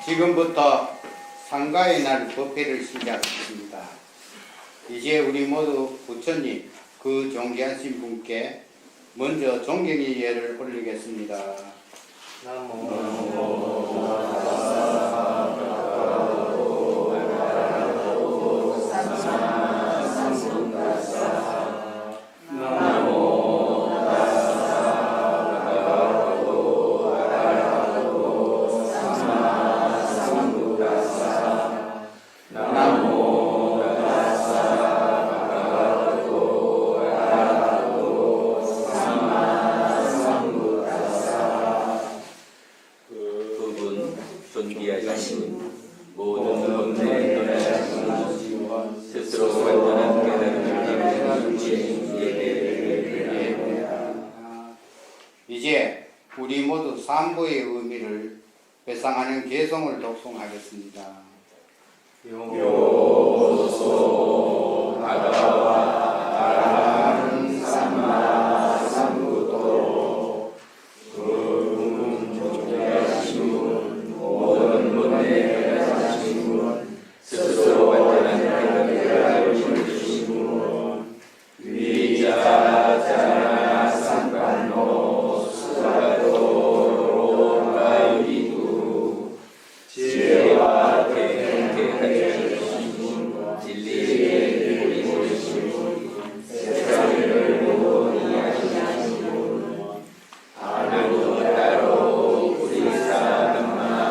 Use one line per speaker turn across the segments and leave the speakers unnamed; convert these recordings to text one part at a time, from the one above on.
지금부터 상가의 날 법회를 시작하겠습니다. 이제 우리 모두 부처님, 그 존귀하신 분께 먼저 존경의 예를 올리겠습니다. 이제 우리 모두 삼보의 의미를 회상하는 개성을 독송하겠습니다. 요소 바가와 아라한 삼마 삼부토 그 존귀하신 분 모든 분의 가진 분 스스로 완전한 깨달음을 알고 주신 분 위자자나 삼반노 수가도 로가위두 지혜와 대행케 하신 분 진리의 길이 보이신 분 세상을 모든 이야기하신 분 아무도 따로 우리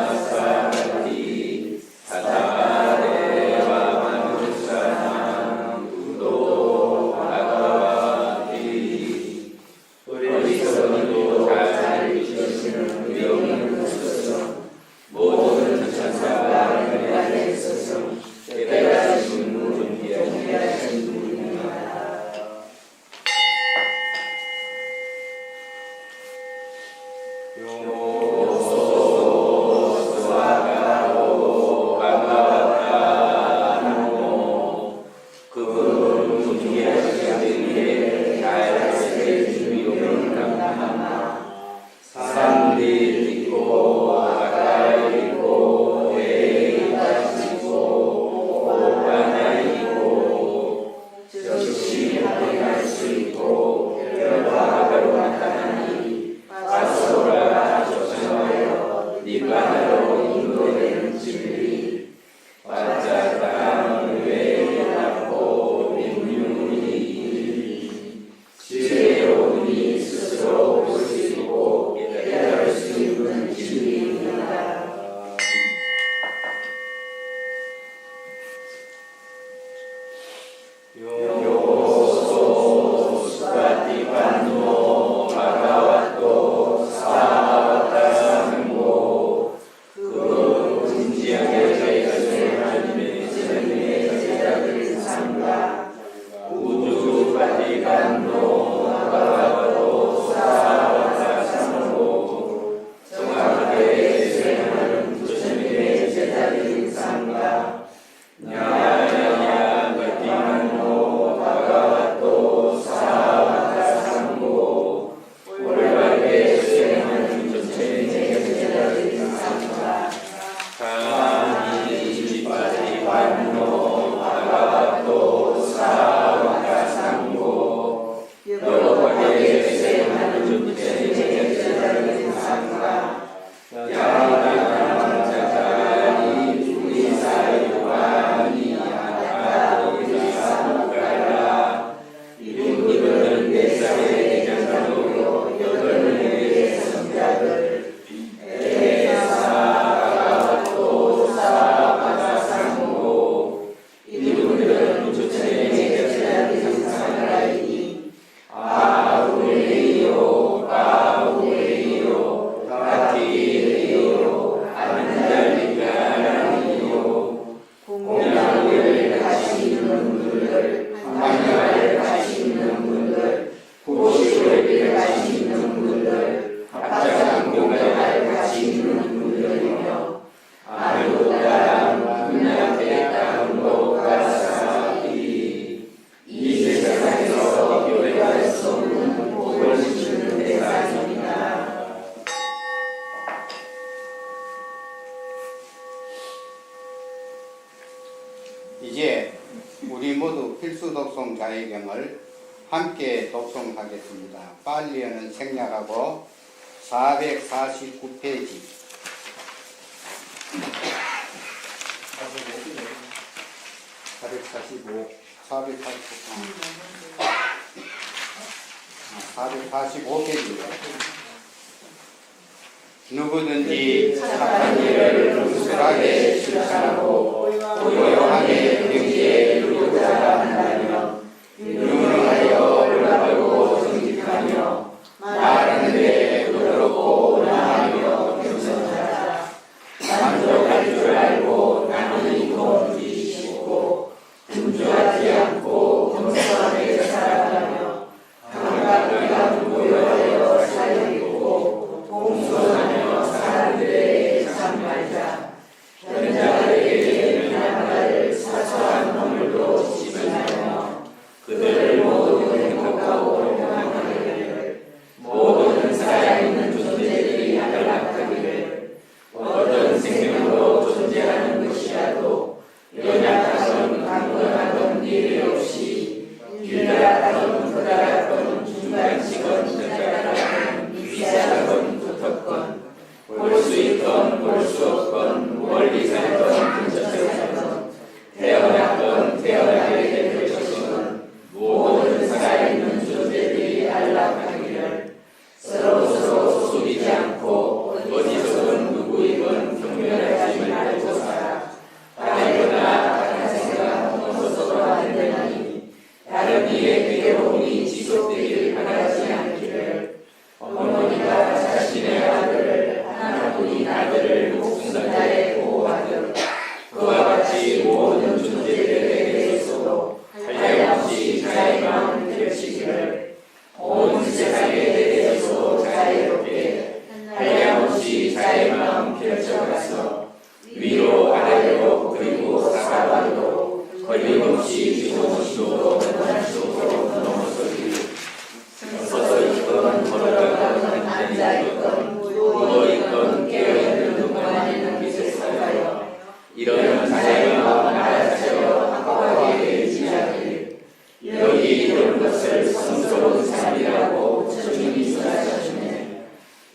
사람마사디 사다대와 만사나 우도 아가와디 어리석이도 잘 지키시는 위엄은 없어서 모든 천사가 그 안에 있어서 깨달으신 분 존귀하신 분입니다. 요소스와가오 바가와타노 그분 존귀하신 분의 잘 세계의 위엄을 감당하나 산들이 있고 바다에 있고 외가 있고 오바나 있고 즉시 확인할 수 있고 결과 바로 나타나니 바소라 조성하여 니바나로 인도되는 진리 반자당 외답고 민윤이 지혜로우니 스스로 볼 수 있고 깨달을 수 있는
이제 우리 모두 필수 독송 자의경을 함께 독송하겠습니다. 빨리어는 생략하고 449페이지 445페이지입니다. 누구든지 착한 일을 무술하게 실천하고 고요하게 경기에 이루고자 한다면 유능하여 올바르고 정직하며 말하는 데 부드럽고 온화하며 겸손하자. 만족할 줄 알고 나는 이기기 쉽고 분주하지 않고 겸손하게 살아가며 감각이랑 고요하여 살리고 공손하며 사람들에게 참말자. 견자들에게 미안하를 사소한 허물도 지불하며 그들을 모두 행복하고 평안하기를 모든 살아있는 존재들이 안락하기를 어떤 생명으로 존재하는 것이라도 연약하건 강건하건 일이 없이 길다라건 크다라건 중간치건 적다라건 미세하건 두텁건 볼 수 있건 볼 수 없건 멀리 살건 근처에 살건 태어났건 태어나게 될 것이건 모든 살아있는 존재들이 안락하기를 서로서로 속이지 않고 어디서든 누구이건 경멸하지 말고 살아. 다르거나 다른 생각 없어서도 안 되나니 다른 이의 괴로움이 지속되길 바라지 않기를 어머니가 자신의 아들을 하나뿐인 아들을 목숨 다해 보호하듯 그와 같이 모든 존재들에 대해서도 한량없이 자의 마음을 펼치기를 온 세상에 대해서 자유롭게 한량없이 자의 마음 펼쳐가서 위로 아래로 그리고 사방으로 걸림없이 조금씩도 원한식으로 넘어서기 서서 있건 걸어가건 앉아있건 누워있건 깨어있는 동안에는 빛에서가요 이런 자의 마음 알아차려 확고하게 의지하길 여기 이런 것을 성스러운 삶이라고 천중이 선하셨네.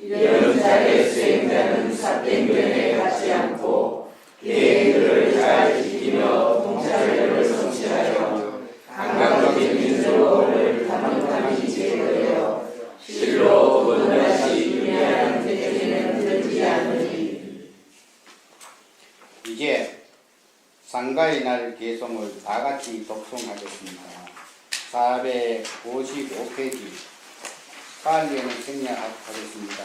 이런 자의 수행자는 삿된 갖지 않고 계획들을 잘 지키며 통찰력을 성취하여 감각적인 민족을 담임함이 제거되어 실로 원다시 유리한 대중에는 들지 않으리. 이제 상가의 날 개송을 다같이 독송하겠습니다. 455페이지 빨리에는 생략하겠습니다.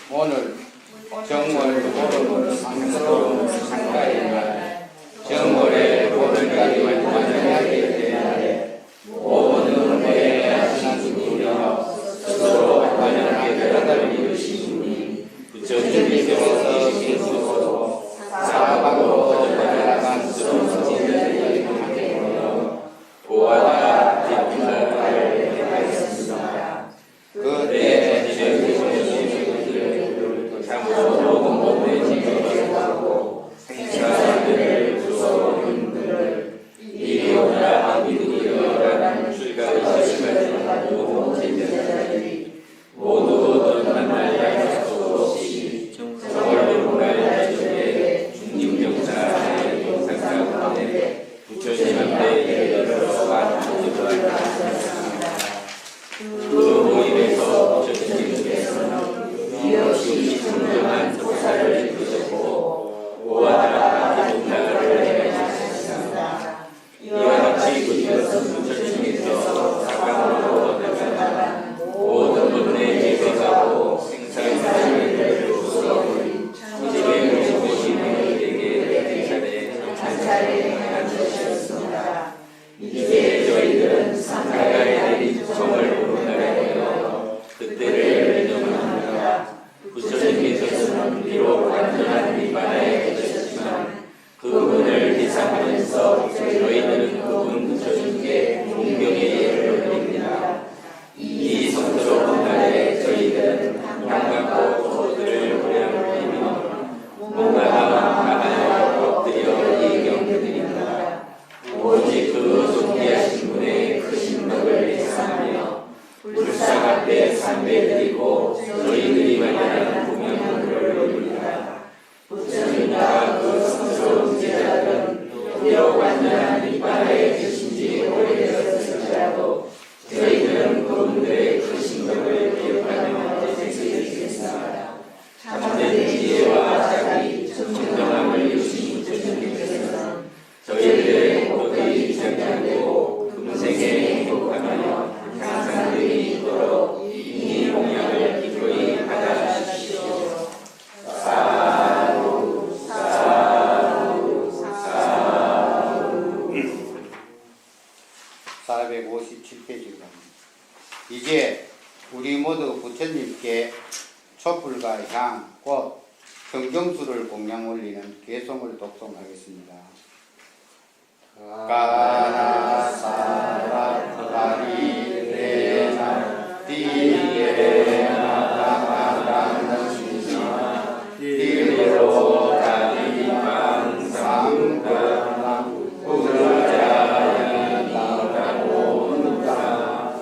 오늘 정월 보름은 상스러운 상가의 날 정월의 보름까지 완전하게 된 날에 모든 후에 하시는 분이여 스스로 완전하게 되어가는 이르신 분이 부처님께서 계시고 사방으로 나아간 스러운 성진들이 함께 모여 보아라 기쁨을 행하였습니다. 그때 참으로 모든 지경을 하고 생사들을 무서운 분들을 이리 오라 믿으리라는 줄과 의심을 하고
참배드리고 저희들이 마련한 공양물을 올립니다. 부처님과 그 성스러운 제자들은 비록 완전한 이빨에 계신지 오래되었을지라도 저희들은 그분들의 그 신경을 기억하며 되새기겠습니다. 참된 지혜와 자기 청정함을 주신 부처님께서는 저희들의 행복이 정량되고 금생에 행복하며 항상 늘 있도록 이 공양을 기꺼이 받아주십시오. 사두 사두 사두.
457페이지입니다. 이제 우리 모두 부처님께 촛불과 향, 꽃, 성경수를 공양 올리는 개송을 독송하겠습니다. 가나사라바리레나 디레나가나시나 디로다리방상가나 부자야니가오누다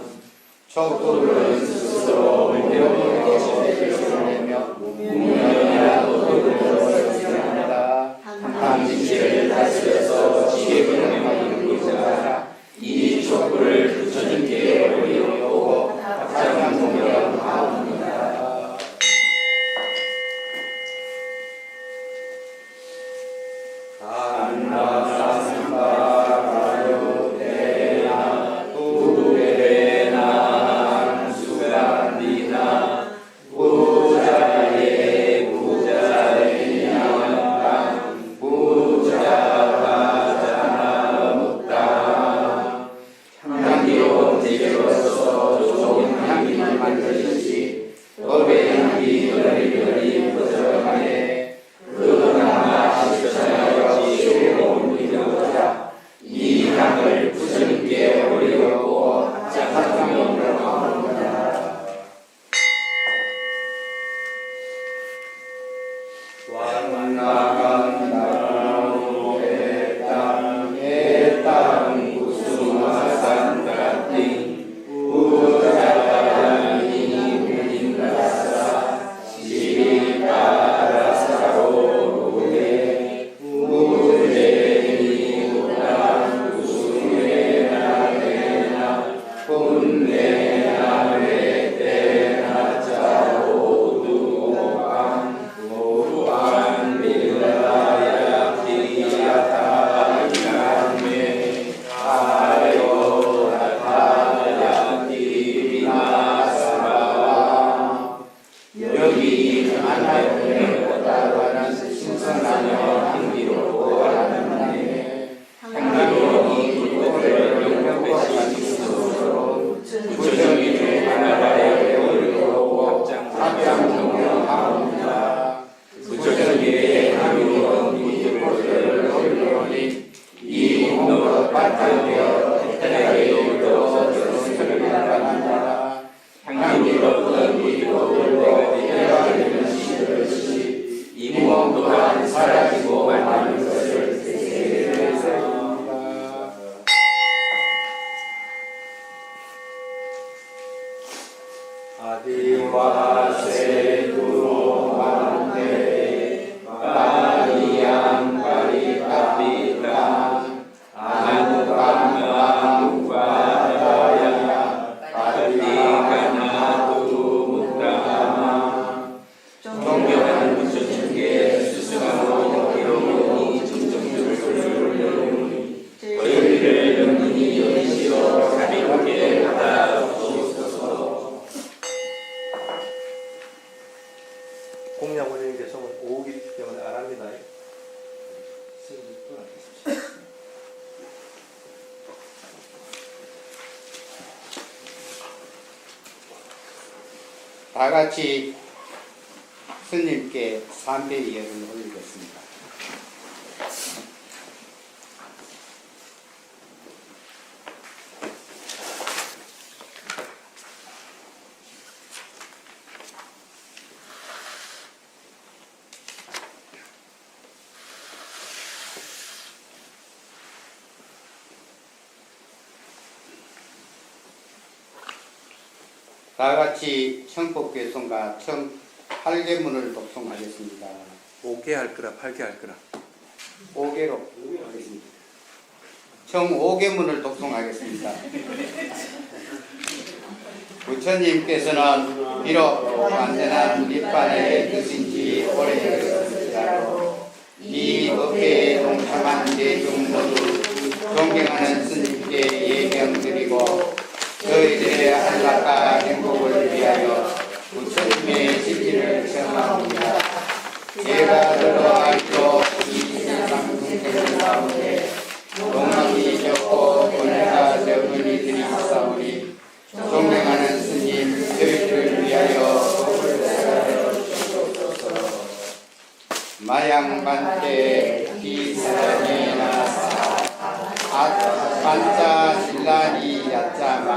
촛불은 스스로 물병을 지내며 무명이라도 들어야 합니다. 당신을 다스려서 지혜분명하는 의자 이 촛불을 부처님께 올리고 합장한 공양하옵니다. 안나상바라요데나 두레나 수간디나 부자예 부자예나 부자바자나 묻다 향기로운 재료로서 좋은 향기만 만들듯이 법의 향기 열리열리 퍼져가네 그 향과 실천하여 지혜로운 의료자 이 향을 부처님께 올리고 합장하며 명하옵니다. 왕나간다로에 땅에 땅 구수마산다띵 부자야니 우린다사 시바라사로루에 우레니 우단 구수메나레나 분내나레테나 자오두오방 오방 밀라야 디야타 이나메 아요라타야 디비나사라 여기 하나님의 보다와는 신선하며 향기롭고 아름다네 향기로운 이 불꽃을 영광과 지수로 부처님의 하나님의 올리고 합장 경영하옵니다. 부처님의 향기로운 이 불꽃을 올리오니 이 공로로 바탕되어 대단하게 이루어 전승을 바랍니다. 향기로운 이 불꽃을 내가 되어야 되는 시들듯이 이 몸 또한 사라지고 말하는 것을 되새기겠습니다. 아디와세두로만데 바리양 바리카피타 아누감마누바다야 바리카나두무다마 존경하는 부처님께 수승하고 기록은 이 정정들을 올려오니 저희들을 영원히 여기시어 자비롭게 받아주옵소서.
공양 올리는 게 정말 오기 때문에 안 합니다.
다 같이 스님께 삼배 예를 올리겠습니다. 다 같이 청법개송과 청 8계문을 독송하겠습니다.
5개 할 거라 8개 할 거라.
5개로 하겠습니다. 청 5계문을 독송하겠습니다. 부처님께서는 비록 완전한 니판의 뜻인지 오래되었을지라도 이 법회에 동참한 대중 모두 존경하는 스님께 예명드리고 저희들의 안락과 행복을 위하여 부처님의 진리를 청합니다. 제가 들어 알기로 이 세상 중생들 가운데 동학이 적고 돈해가 적은 이들이 있사오니 존경하는 스님 저희들을 위하여 법을 세하여 주시옵소서. 마양반대 기사라니나 반자 신라니 야짜마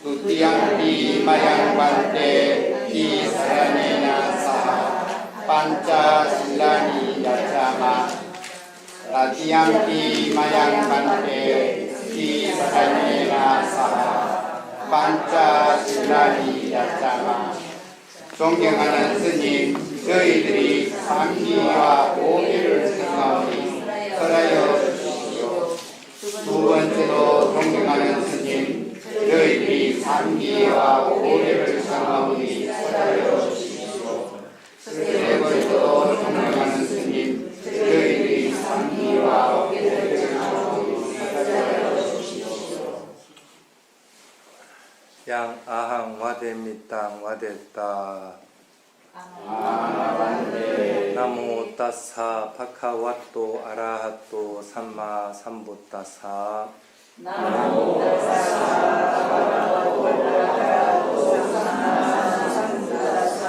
두띠양비 마양반대 기사라니나 사 반자 신라니 야짜마 라디양비 마양반대 기사라니나 사 반자 신라니 야짜마. 존경하는 스님 저희들이 삼기와 오기를 생각하니 설하여 주시오. 두 번째로 존경하는 스님 저희들이 삼기와 오기를 생각하니 설하여 주시오. 세 번째로 존경하는 스님 저희들이 삼기와 오기를 생각하니 설하여 주시오.
양 아항 와데미땅 와데따 나모 따사 파카와토 아라하토 삼마 삼부따사
나모ตัสสะ ภะคะวะโต อะระหะโต สัมมา สัมพุทธัสสะ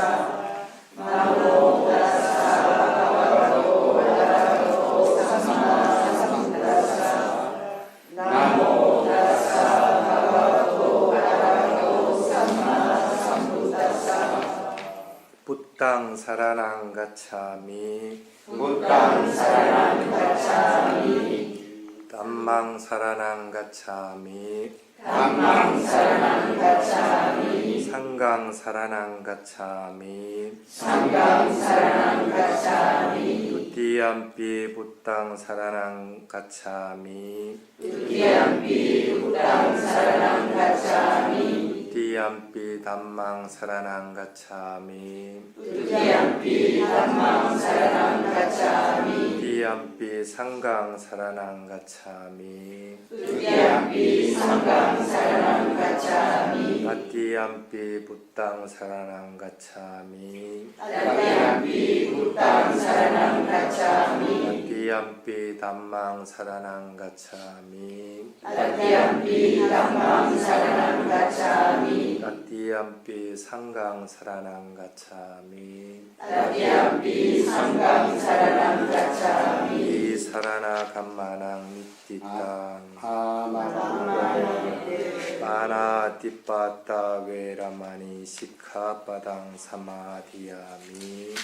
나모ตัสสะ ภะคะวะโต อะระหะโต สัมมา สัมพุทธัสสะ 나모ตัสสะ ภะคะวะโต อะระหะโต สัมมา สัมพุทธัสสะ
부땅 사라낭 가차미
부땅 사라낭 가차미
담망 사라낭 가차미
담망 사라낭 가차미
상강 사라낭 가차미
상강 사라낭 가차미
두띠암피 부땅 사라낭 가차미
두띠암피 부땅 사라낭 가차미
두띠암피 담망 사라낭 가차미
두띠암피 담망 사라낭 가차미
두띠암피 상강 사라낭 가차미
두띠암피 상강 사라낭 가차미
아띠암피 부땅 사라낭 가차미
두띠암피 부땅 사라낭 가차미
아띠암피 담망 사라낭 가차미
두띠암피 담망 사라낭 가차미
아띠암피 상강 사라낭 가차미
두띠암피 상강 사라낭 가차미
이 사라나 감마낭 니띠땅 빠나 띠빠따 웨라마니 시카빠당 사마디야미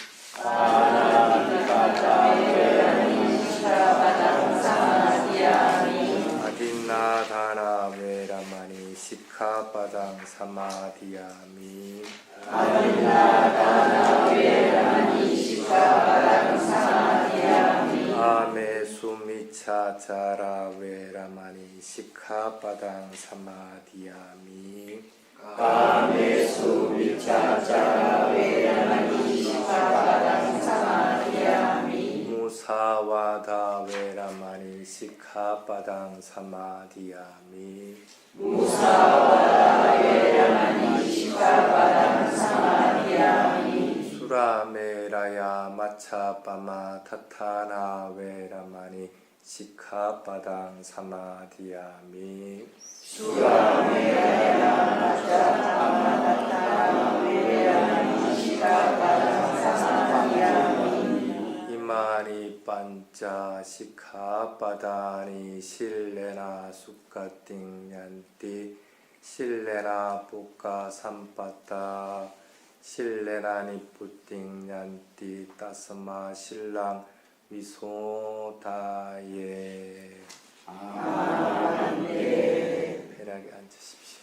아딘나 다나 웨라마니 시카빠당 사마디야미 아메 수미차 자라 웨라마니 시카빠당 사마디야미
가메수 미차자 웨라마니 시카바당 사마디야미
무사와다 웨라마니 시카빠당 사마디야미
무사와다 웨라마니 시카바당 사마디야미
수라메라야 마차빠마 타타나 웨라마니 시카빠당 사마디야미
수라메라야 마차빠마 웨라마니 시카바당 사마디야미
이마니 반자 시카빠다니 실레나 수카띵얀띠 실레나 볶아 삼빠따 실레나니 뿌띵얀띠 따스마 신랑 위소다예 편하게 앉으십시오.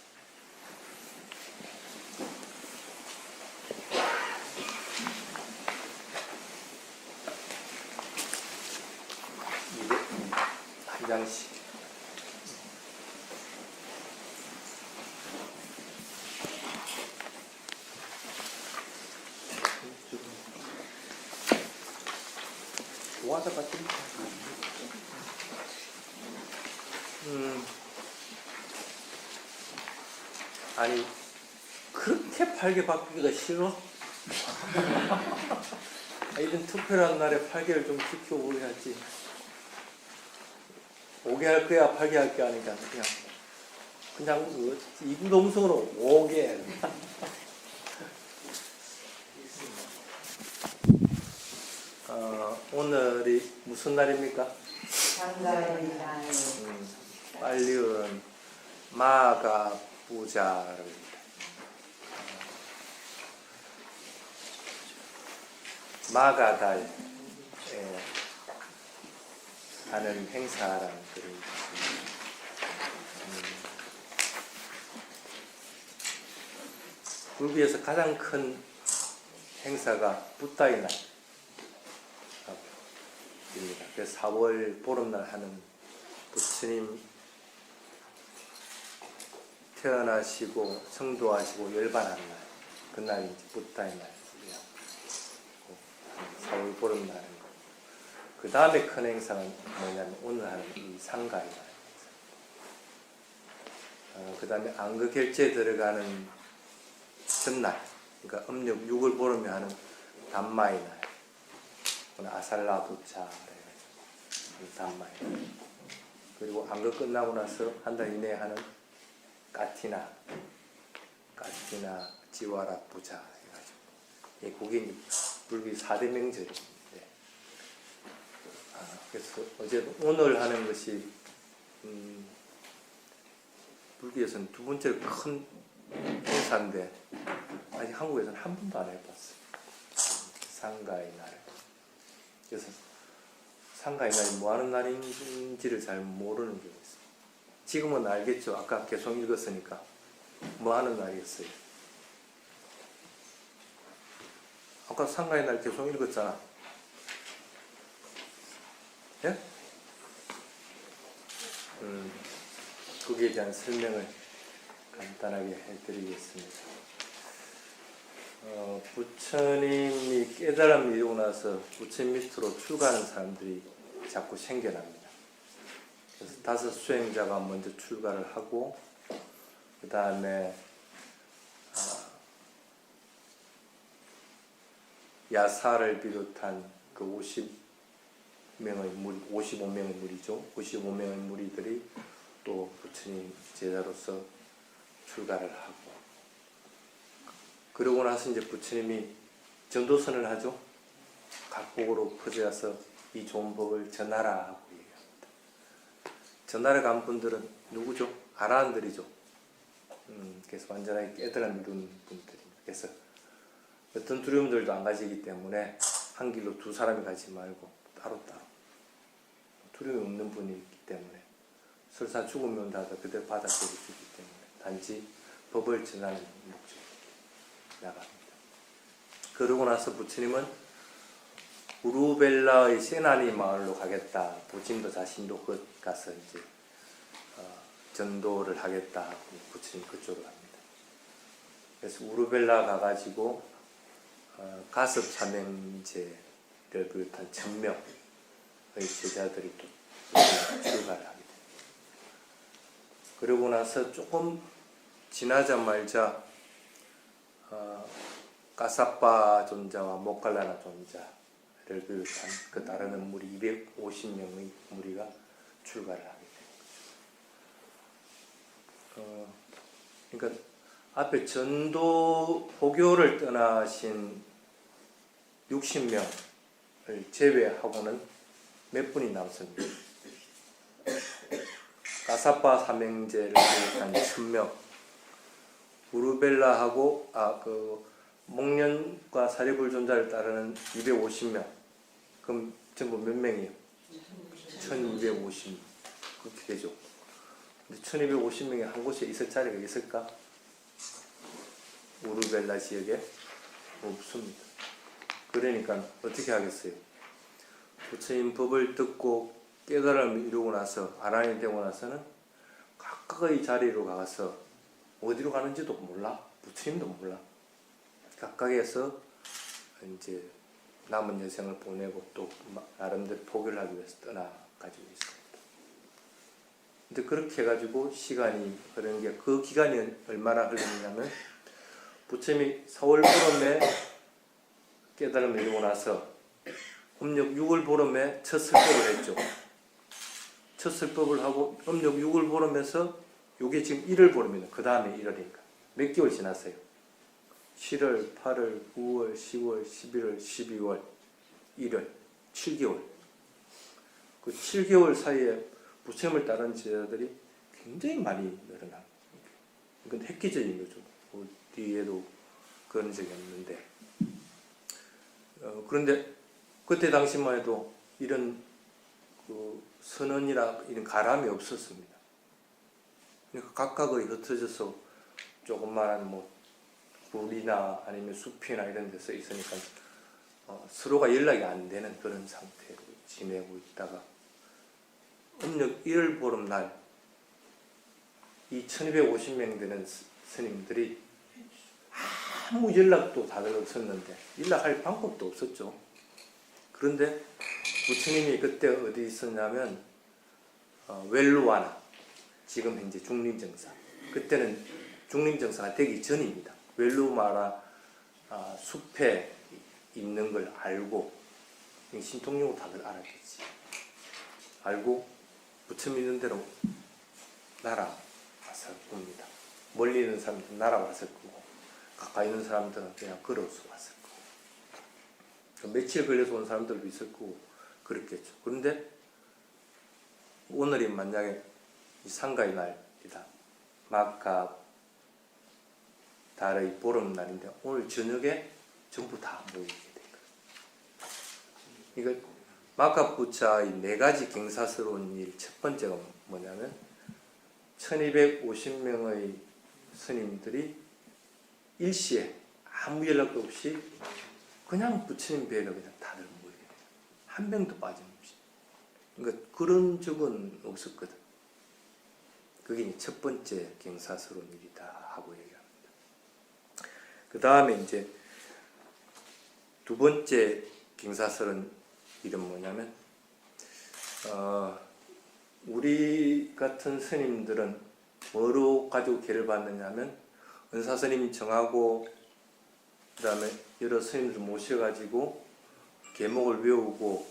왔다 갔다. 아니 그렇게 팔게 바뀌기가 싫어? 이런 특별한 날에 팔개를 좀 지켜오게 하지. 오게 할 거야, 팔게 할 게 아니까 그냥 이구동성으로 오게. 오늘이 무슨 날입니까?
장가입니다.
빨리은 마가 부자를 마가달에 하는 행사라는 글을 있습니다. 불교에서 가장 큰 행사가 붓다의 날입니다. 그래서 4월 보름날 하는 부처님 태어나시고 성도하시고 열반한 날, 그날이 이제 붓다의 날이야. 4월 보름날 하는 거. 그 다음에 큰 행사는 뭐냐면 오늘 하는 이 상가의 날. 그 다음에 안거 결제 들어가는 전날, 그러니까 음력 6을 보름에 하는 단마의 날, 오늘 아살라 부차 단마의 날. 그리고 안거 끝나고 나서 한 달 이내에 하는 까티나 지와라 부자 해가지고, 그게 불교 4대 명절인데, 그래서 오늘 하는 것이 불교에서는 두 번째로 큰 행사인데 아직 한국에서는 한 번도 안 해봤어요. 상가의 날. 그래서 상가의 날이 뭐 하는 날인지를 잘 모르는 경우가 있어요. 지금은 알겠죠. 아까 계속 읽었으니까 뭐 하는 날이었어요. 아까 상가의 날 계속 읽었잖아. 예? 거기에 대한 설명을 간단하게 해드리겠습니다. 부처님이 깨달음이 이루고 나서 부처님 밑으로 출가하는 사람들이 자꾸 생겨납니다. 그래서 5 수행자가 먼저 출가를 하고, 그 다음에 야사를 비롯한 그 55명의 무리죠. 55명의 무리들이 또 부처님 제자로서 출가를 하고, 그러고 나서 이제 부처님이 전도선을 하죠. 각국으로 퍼져서 이 좋은 법을 전하라 하고 얘기합니다. 전하러 간 분들은 누구죠? 아라한들이죠. 그래서 완전하게 깨달음 이룬 분들입니다. 그래서 어떤 두려움들도 안 가지기 때문에 한 길로 2 사람이 가지 말고 따로따로, 두려움이 없는 분이 있기 때문에 설사 죽으면 다 그대로 바닥에 죽기 때문에 단지 법을 전하는 목적으로 나갑니다. 그러고 나서 부처님은 우루벨라의 세나니 마을로 가겠다. 부처님도 자신도 가서 이제 전도를 하겠다 하고 부처님 그쪽으로 갑니다. 그래서 우루벨라 가가지고 가섭 삼형제를 비롯한 1000명의 제자들이 또 출가를 합니다. 그러고 나서 조금 지나자 말자 까사빠 존자와 모칼라나 존자를 비롯한 그 따르는 무리 250명의 무리가 출가를 하게 됩니다. 그러니까 앞에 전도 포교를 떠나신 60명을 제외하고는 몇 분이 남습니다. 가사파 삼형제를 비롯한 1000명, 우르벨라하고 목련과 사리불 존자를 따르는 250명. 그럼 전부 몇 명이에요? 1250명. 그렇게 되죠. 근데 1250명이 한 곳에 있을 자리가 있을까? 우르벨라 지역에 없습니다. 그러니까 어떻게 하겠어요? 부처님 법을 듣고 깨달음을 이루고 나서 아라한이 되고 나서는 각각의 자리로 가서 어디로 가는지도 몰라. 부처님도 몰라. 각각에서 이제 남은 여생을 보내고 또 나름대로 포교를 하기 위해서 떠나가지고 있습니다. 근데 그렇게 해가지고 시간이 흐르는 게, 그 기간이 얼마나 흘렀냐면 부처님이 4월 보름에 깨달음을 이루고 나서 음력 6월 보름에 첫 설법을 했죠. 첫 설법을 하고 음력 6월 보름에서 요게 지금 1월 보름입니다. 그 다음에 1월이니까 몇 개월 지났어요. 7월, 8월, 9월, 10월, 11월, 12월, 1월, 7개월. 그 7개월 사이에 부처님을 따른 제자들이 굉장히 많이 늘어나. 이건 획기적인 거죠. 어디에도 그런 적이 없는데. 그런데 그때 당시만 해도 이런 그 선언이나 이런 가람이 없었습니다. 그러니까 각각의 흩어져서 조그마한 뭐 굴이나 아니면 숲이나 이런 데서 있으니까 서로가 연락이 안 되는 그런 상태로 지내고 있다가 음력 1월 보름날 이 1250명 되는 스님들이 아무 연락도 다들 없었는데 연락할 방법도 없었죠. 그런데 부처님이 그때 어디 있었냐면 웰루아나, 지금 현재 중림정사, 그때는 중림정사가 되기 전입니다. 웰루마라 숲에 있는 걸 알고, 신통용으로 다들 알았겠지. 알고 부처님 있는 대로 날아와서 옵니다. 멀리 있는 사람들은 날아와서 끄고 가까이 있는 사람들은 그냥 걸어서 왔을 거고, 며칠 걸려서 온 사람들도 있을 거고 그렇겠죠. 그런데 오늘이 만약에 이 상가의 날이다, 마카 달의 보름날인데 오늘 저녁에 전부 다 모이게 된 거예요. 이거 마카부차의 4가지 경사스러운 일, 첫 번째가 뭐냐면 1250명의 스님들이 일시에 아무 연락도 없이 그냥 부처님 뵈러 그냥 다들 모이게 돼요. 한 명도 빠짐없이. 그러니까 그런 적은 없었거든. 그게 첫 번째 경사스러운 일이다 하고 얘기합니다. 그 다음에 이제 두 번째 경사스러운 일은 뭐냐면 우리 같은 스님들은 뭐로 가지고 계를 받느냐면 은사스님 정하고 그 다음에 여러 스님들 모셔가지고 계목을 외우고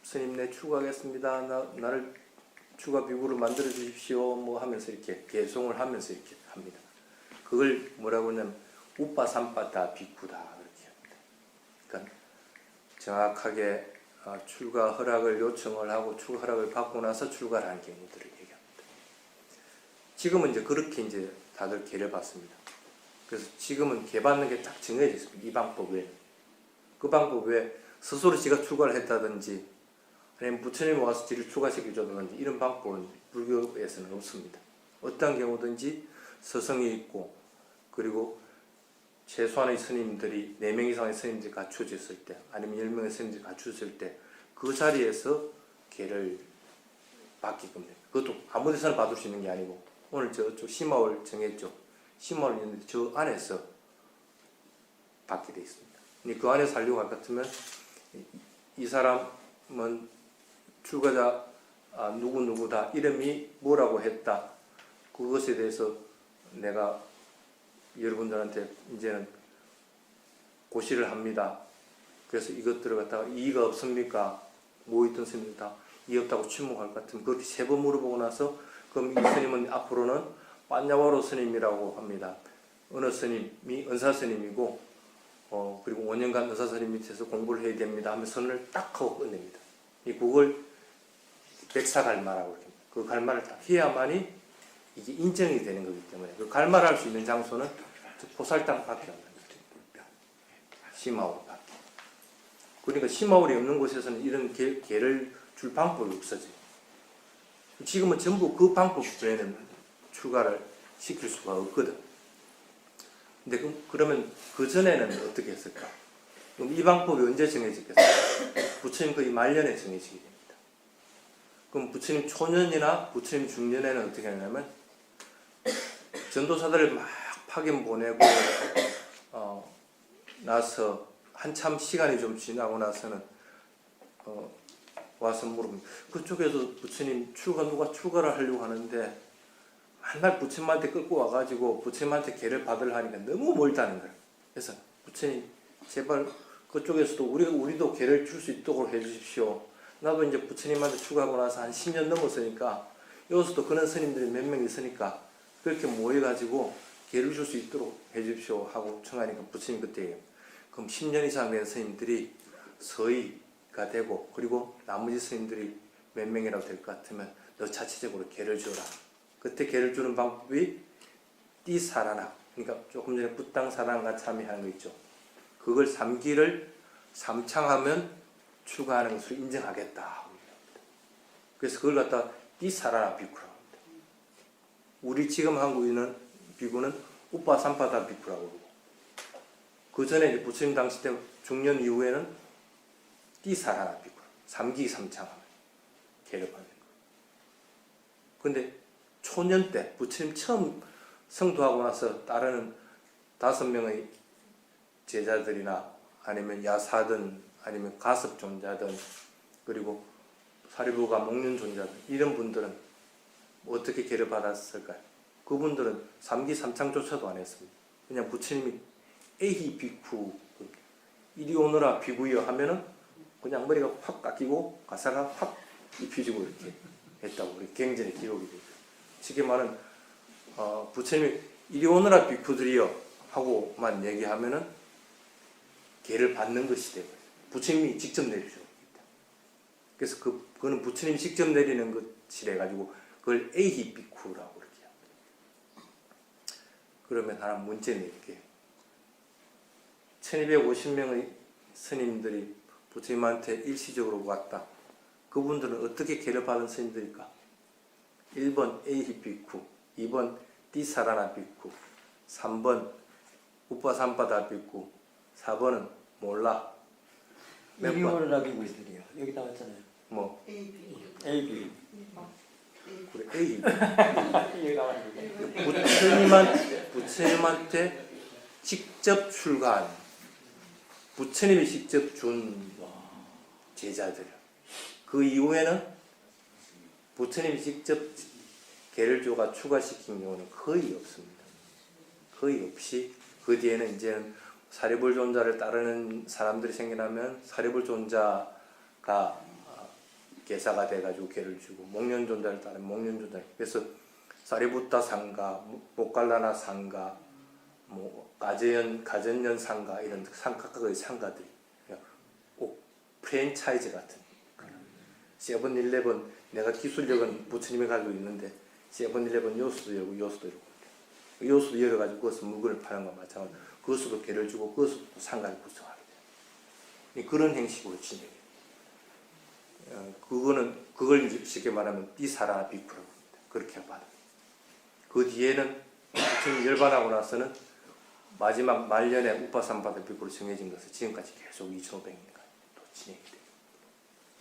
스님 내 출가하겠습니다. 나를 출가 비구를 만들어 주십시오. 뭐 하면서 이렇게 배송을 하면서 이렇게 합니다. 그걸 뭐라고 하냐면 우빠삼빠다 비쿠다 그렇게 합니다. 그러니까 정확하게 출가 허락을 요청을 하고 출가 허락을 받고 나서 출가를 한 경우들을 얘기합니다. 지금은 이제 그렇게 이제 다들 계를 받습니다. 그래서 지금은 계 받는 게 딱 정해져 있습니다. 이 방법 외에. 그 방법 외에 스스로 지가 출가를 했다든지 아니면 부처님이 와서 지를 출가시켜줬다든지 이런 방법은 불교에서는 없습니다. 어떤 경우든지 서성이 있고 그리고 최소한의 스님들이 4명 이상의 스님들이 갖춰져 있을 때 아니면 10명의 스님들이 갖춰졌을 때 그 자리에서 계를 받게끔 됩니다. 그것도 아무 데서나 받을 수 있는 게 아니고 오늘 저쪽 시마을 정했죠. 시마을 있는데 저 안에서 받게 되어 있습니다. 그 안에서 하려고 할 것 같으면 이 사람은 출가자 누구누구다, 이름이 뭐라고 했다, 그것에 대해서 내가 여러분들한테 이제는 고시를 합니다. 그래서 이것들을 갖다가 이의가 없습니까? 모였던 스님들 다 이의 없다고 침묵할 것 같으면 그렇게 3번 물어보고 나서 그럼 이 스님은 앞으로는 빠냐와로 스님이라고 합니다. 어느 스님이 은사 스님이고 그리고 5년간 은사 스님 밑에서 공부를 해야 됩니다 하면 선을 딱 하고 끝냅니다. 그걸 백사갈마라고 합니다. 그 갈마를 딱 해야만이 이게 인정이 되는 거기 때문에 그 갈마를 할 수 있는 장소는 보살당 밖에 없는 거죠. 시마울밖에. 그러니까 시마울이 없는 곳에서는 이런 계를 줄 방법이 없어져요. 지금은 전부 그 방법 외에는 출가를 시킬 수가 없거든. 근데 그러면 그 전에는 어떻게 했을까? 그럼 이 방법이 언제 정해지겠어요? 부처님 거의 말년에 정해지게 됩니다. 그럼 부처님 초년이나 부처님 중년에는 어떻게 하냐면 전도사들을 막 파견 보내고 나서 한참 시간이 좀 지나고 나서는 와서 물으면 그쪽에서 부처님 누가 출가를 하려고 하는데 맨날 부처님한테 끌고 와가지고 부처님한테 계를 받으려 하니까 너무 멀다는 거예요. 그래서 부처님 제발 그쪽에서도 우리도 계를 줄 수 있도록 해주십시오. 나도 이제 부처님한테 출가하고 나서 한 10년 넘었으니까 여기서도 그런 스님들이 몇 명 있으니까 그렇게 모여가지고 계를 줄 수 있도록 해주십시오 하고 청하니까 부처님 그때 그럼 10년 이상 된 스님들이 서의가 되고 그리고 나머지 스님들이 몇 명이라도 될 것 같으면 너 자체적으로 계를 주라. 그때 계를 주는 방법이 띠사라나, 그러니까 조금 전에 부땅사랑과 참여하는 거 있죠. 그걸 3기를 삼창하면 출가하는 것으로 인정하겠다. 그래서 그걸 갖다 띠사라나 비쿠라고 합니다. 우리 지금 하고 있는 비구는 우빠삼파다 비쿠라고 그러고, 그 전에 부처님 당시 때 중년 이후에는 띠사라나 비쿠라, 3기 삼창하면 계를 받는 거예요. 근데 초년 때 부처님 처음 성도하고 나서 따르는 5명의 제자들이나 아니면 야사든 아니면 가섭존자든 그리고 사리부가 목륜존자들 이런 분들은 어떻게 계를 받았을까요? 그분들은 3기 삼창조차도 안 했습니다. 그냥 부처님이 에히 비쿠 이리 오너라 비구여 하면은 그냥 머리가 확 깎이고 가사가 확 입혀지고 이렇게 했다고 우리 경전에 기록이 되죠. 쉽게 말하면 부처님이 이리 오너라 비쿠들이여 하고만 얘기하면은 계를 받는 것이 되고 부처님이 직접 내리죠. 그래서 그거는 부처님이 직접 내리는 것이래 가지고 그걸 에히 비쿠라고 그렇게 합니다. 그러면 하나 문제 낼게요. 1250명의 스님들이 부처님한테 일시적으로 왔다. 그분들은 어떻게 계를 받은 스님들일까? 1번 에히 비쿠, 2번 띠사라나 비쿠, 3번 우빠삼바다 비쿠, 4번은 몰라. 몇 번?
이리오르라 비구들이요. 여기 나왔잖아요.
뭐
A, B.
그래 에이
여기 나왔는데.
부처님한테 직접 출가한 부처님이 직접 준 제자들. 그 이후에는 부처님이 직접 계를 줘가 추가시킨 경우는 거의 없습니다. 거의 없이 그 뒤에는 이제는 사리불 존자를 따르는 사람들이 생겨나면 사리불 존자가 계사가 돼가지고 계를 주고 목련 존자를 따르면 목련 존자. 그래서 사리부타 상가, 목갈라나 상가, 뭐 가전년 상가 이런 각각의 상가들이 꼭 프랜차이즈 같은 세븐일레븐 내가 기술력은 부처님이 가지고 있는데 세븐일레븐 요수도 열고 요수도 열고 요수도 열어가지고 그것을 물건을 파는 것과 마찬가지로 그것으로 계를 주고 그것으로 상가를 구성하게 돼요. 그런 형식으로 진행해요. 그걸 쉽게 말하면 띠사라 비쿠라고 합니다. 그렇게 받아요. 그 뒤에는 부처님 열반하고 나서는 마지막 말년에 우빠삼바다 비쿠로 정해진 것은 지금까지 계속 2500년간 또 진행이 돼요.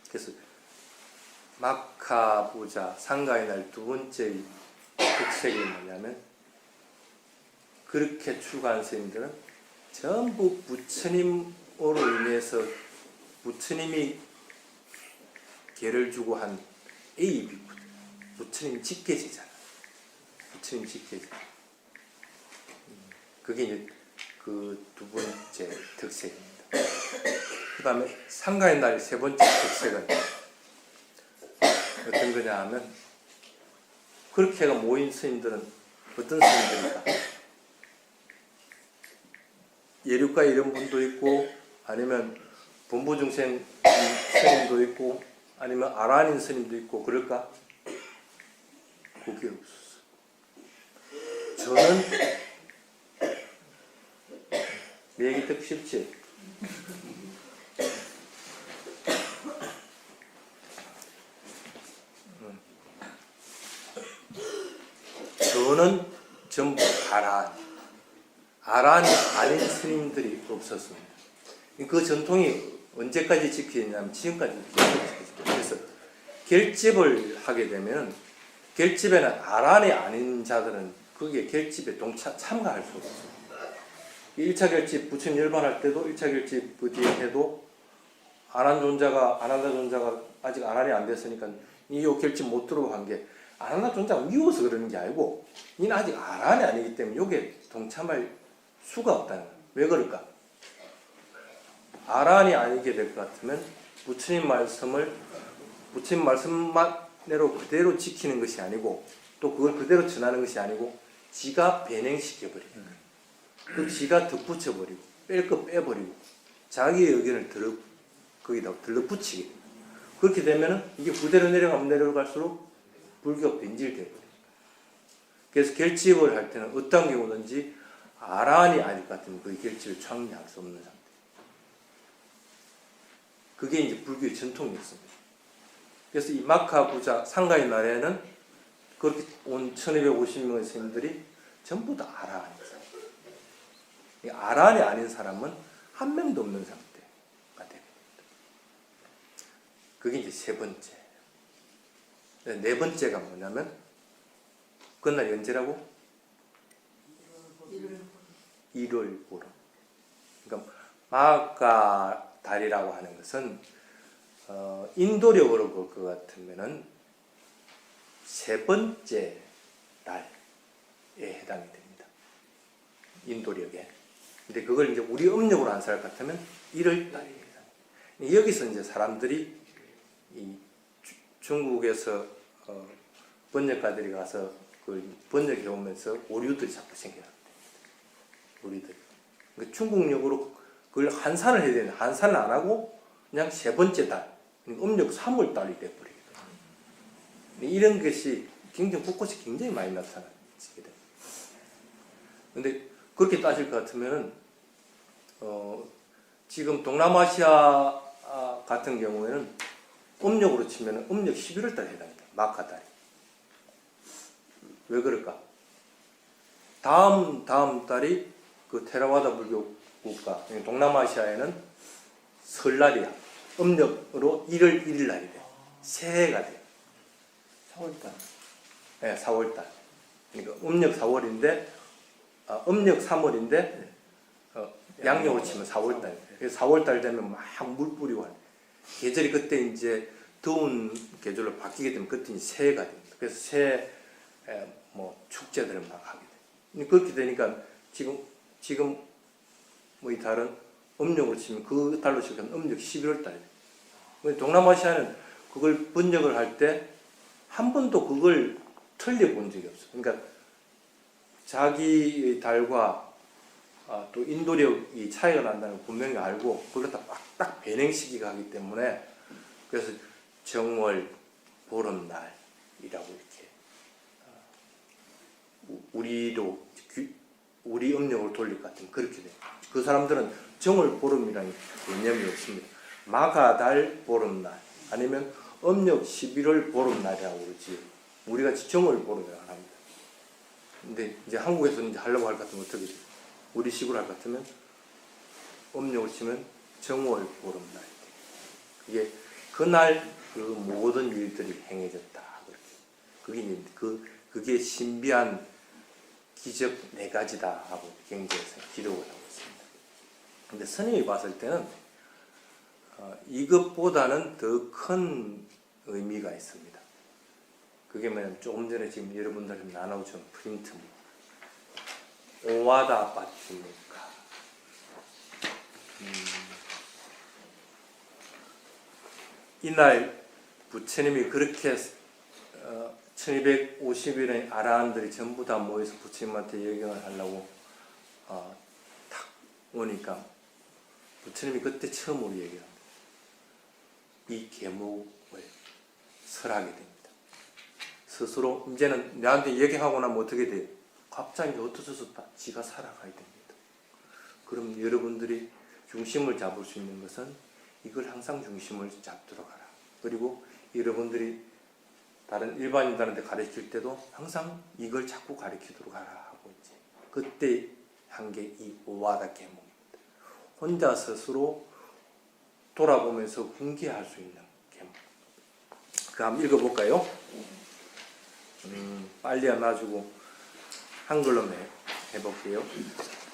그래서 마카부자 상가의 날 두 번째 특색이 뭐냐면 그렇게 출가한 스님들은 전부 부처님으로 인해서 부처님이 계를 주고 한 A 비쿠 부처님 직계제잖아. 부처님 직계제. 그게 이제 그 두 번째 특색입니다. 그 다음에 상가의 날 세 번째 특색은 어떤 거냐 하면 그렇게 모인 스님들은 어떤 스님들일까? 예류가 이런 분도 있고 아니면 본보중생 스님도 있고 아니면 아라한인 스님도 있고 그럴까? 그게 없었어. 저는 내 얘기 듣기 싫지? 저는 전부 아라한이 아닌 스님들이 없었습니다. 그 전통이 언제까지 지켜지냐면 지금까지 지켜집니다. 그래서 결집을 하게 되면 결집에는 아라한이 아닌 자들은 거기에 결집에 참가할 수 없습니다. 1차 결집 부처님 열반할 때도 1차 결집 그 뒤에 해도 아난다 존자가 아직 아난이 안 됐으니까 이 결집 못 들어간 게 아난다 존자가 미워서 그러는 게 아니고 이는 아직 아난이 아니기 때문에 요게 동참할 수가 없다는 거예요. 왜 그럴까? 아란이 아니게 될 것 같으면 부처님 말씀만으로 그대로 지키는 것이 아니고 또 그걸 그대로 전하는 것이 아니고 지가 변행시켜버리는 거예요. 그 지가 덧붙여버리고 뺄 거 빼버리고 자기의 의견을 거기다 들러붙이게 돼요. 그렇게 되면 이게 부대로 내려갈수록 불교가 변질되거든요. 그래서 결집을 할 때는 어떤 경우든지 아란이 아닐 것 같으면 그 결집을 창리할 수 없는 상태. 그게 이제 불교의 전통이었습니다. 그래서 이 마카 부자 상가의 날에는 그렇게 온 1250명의 스님들이 전부 다 아란이었어요. 아란이 아닌 사람은 한 명도 없는 상태가 됩니다. 그게 이제 세 번째. 네 번째가 뭐냐면 그날 언제라고? 1월 보름. 그러니까 마가 달이라고 하는 것은 인도력으로 볼 것 같으면은 세 번째 달에 해당이 됩니다. 인도력에. 근데 그걸 이제 우리 음력으로 안쌀 것 같으면 1월 달에 해당. 여기서 이제 사람들이 이 중국에서 번역가들이 가서 그 번역해 오면서 오류들이 자꾸 생겨납니다. 오류들. 그러니까 중국력으로 그걸 한산을 해야 되는데 한산을 안 하고 그냥 세 번째 달, 음력 3월 달이 돼버리거든요. 이런 것이 굉장히 곳곳이 굉장히 많이 나타나게 됩니다. 근데 그렇게 따질 것 같으면은 지금 동남아시아 같은 경우에는 음력으로 치면 음력 11월 달에 해당합니다. 마카 달이. 왜 그럴까? 다음 달이 그 테라와다 불교 국가 동남아시아에는 설날이야. 음력으로 1월 1일 날이 돼. 새해가 돼.
4월달.
네, 4월달. 그러니까 음력 4월인데 음력 3월인데 양력으로 치면 4월달. 그래서 4월달 되면 막 물 뿌리고 하는. 계절이 그때 이제 더운 계절로 바뀌게 되면 그때 이제 새해가 됩니다. 그래서 새해 뭐 축제들을 막 하게 돼. 그렇게 되니까 지금 뭐 이 달은 음력으로 치면 그 달로 시작하면 음력 11월 달이에요. 동남아시아는 그걸 번역을 할 때 한 번도 그걸 틀려본 적이 없어요. 그러니까 자기의 달과 또 인도력이 차이가 난다는 걸 분명히 알고 그걸 다 딱 변행시키게 하기 때문에 그래서 정월 보름날이라고 이렇게 우리 음력을 돌릴 것 같으면 그렇게 돼요. 그 사람들은 정월 보름이라는 개념이 없습니다. 마가달 보름날 아니면 음력 11월 보름날이라고 그러지 우리가 정월 보름이라고 합니다. 근데 이제 한국에서는 이제 하려고 할 것 같으면 어떻게 돼요? 우리 식으로 할 것 같으면 음력을 치면 정월 보름날. 그게 그날 그 모든 일들이 행해졌다. 그게 신비한 기적 4가지다 하고 경제에서 기록을 하고 있습니다. 근데 스님이 봤을 때는 이것보다는 더 큰 의미가 있습니다. 그게 뭐냐면 조금 전에 지금 여러분들이 나눠준 프린트 오와다 빠티니까 이날 부처님이 그렇게 1250일의 아라한들이 전부 다 모여서 부처님한테 예경을 하려고 탁 오니까 부처님이 그때 처음으로 얘기합니다. 이 계목을 설하게 됩니다. 스스로 이제는 나한테 얘기하고 나면 어떻게 돼요? 갑자기 흩어져서 다 지가 살아가야 됩니다. 그럼 여러분들이 중심을 잡을 수 있는 것은 이걸 항상 중심을 잡도록 하라. 그리고 여러분들이 다른 일반인들한테 가르칠 때도 항상 이걸 자꾸 가르치도록 하라 하고 있지. 그때 한 게 이 오와다 계목입니다. 혼자 스스로 돌아보면서 훈계할 수 있는 계목. 그 한번 읽어볼까요? 빨리 안 놔주고 한글로 해볼게요.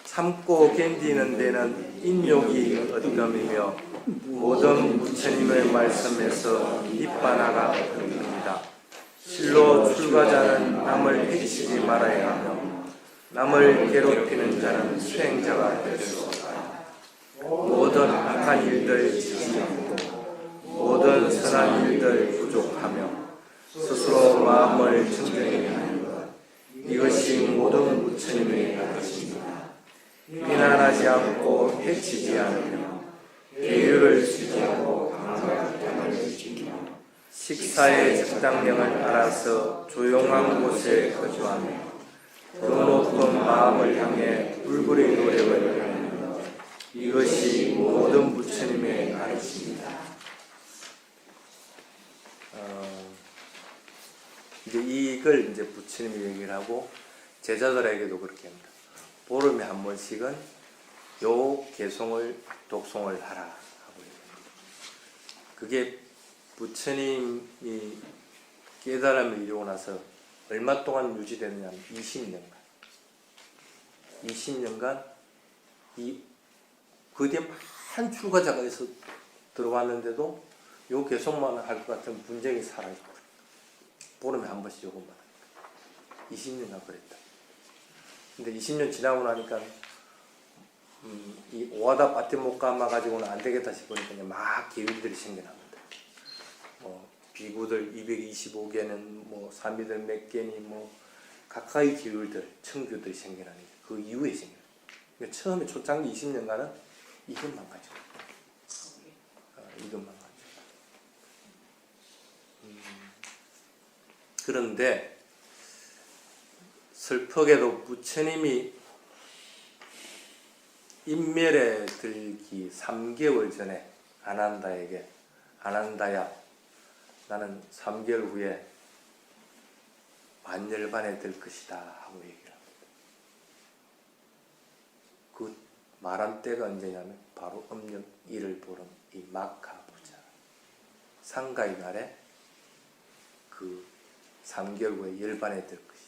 참고 견디는 데는 인욕이 어떠함이며 모든 부처님의 말씀에서 입바나가 듭니다. 실로 출가자는 남을 해치지 말아야 하며 남을 괴롭히는 자는 수행자가 될 수 없다. 모든 악한 일들 지지하고 모든 선한 일들 부족하며 스스로 마음을 청정해야 하는 것, 이것이 모든 부처님의 가르침입니다. 비난하지 않고 해치지 않으며 계율을 지키고 강한 땅을 지키며 식사의 적당량을 알아서 조용한 곳에 거주하며 그 높은 마음을 향해 불굴의 노력을 하는 것, 이것이 모든 부처님의 가르침입니다. 이제 이걸 이제 부처님이 얘기를 하고 제자들에게도 그렇게 합니다. 보름에 한 번씩은 요 개송을 독송을 하라 하고 얘기합니다. 그게 부처님이 깨달음을 이루고 나서 얼마 동안 유지되느냐면 20년간. 20년간 그 뒤에 많은 출가자가 있어 들어왔는데도 요 개송만 할 것 같은 분쟁이 살아있고 보름에 한 번씩 요것만 하니까 20년간 그랬다. 근데 20년 지나고 나니까 이 오하다 파티모카마 가지고는 안 되겠다 싶으니까 그냥 막 계율들이 생겨납니다. 비구들 225개는 뭐 사미들 몇 개니 뭐 가까이 계율들 청규들이 생겨나니까 그 이후에 생겨나. 그러니까 처음에 초창기 20년간은 이것만 가지고 이것만 가지고. 그런데 슬프게도 부처님이 인멸에 들기 3개월 전에 아난다에게 아난다야 나는 3개월 후에 만열반에 들 것이다 하고 얘기를 합니다. 그 말한 때가 언제냐면 바로 음력 1을 보름 이 마카부자 상가의 날에 그 3개월 후에 열반에 들 것이다.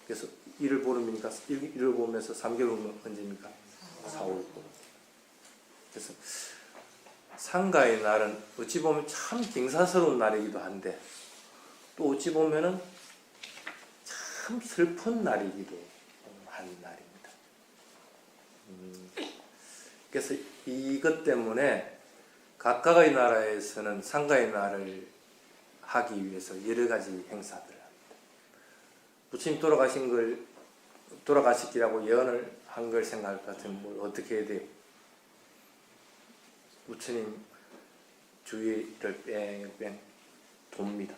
그래서 1을 보름이니까 1을 보면서 3개월 후면 언제입니까? 4월 보름. 그래서 상가의 날은 어찌 보면 참 경사스러운 날이기도 한데 또 어찌 보면은 참 슬픈 날이기도 한 날입니다. 그래서 이것 때문에 각각의 나라에서는 상가의 날을 하기 위해서 여러 가지 행사들을 합니다. 부처님 돌아가시기라고 예언을 한 걸 생각할 것 같으면 뭘 어떻게 해야 돼요? 부처님 주위를 뺑뺑 돕니다.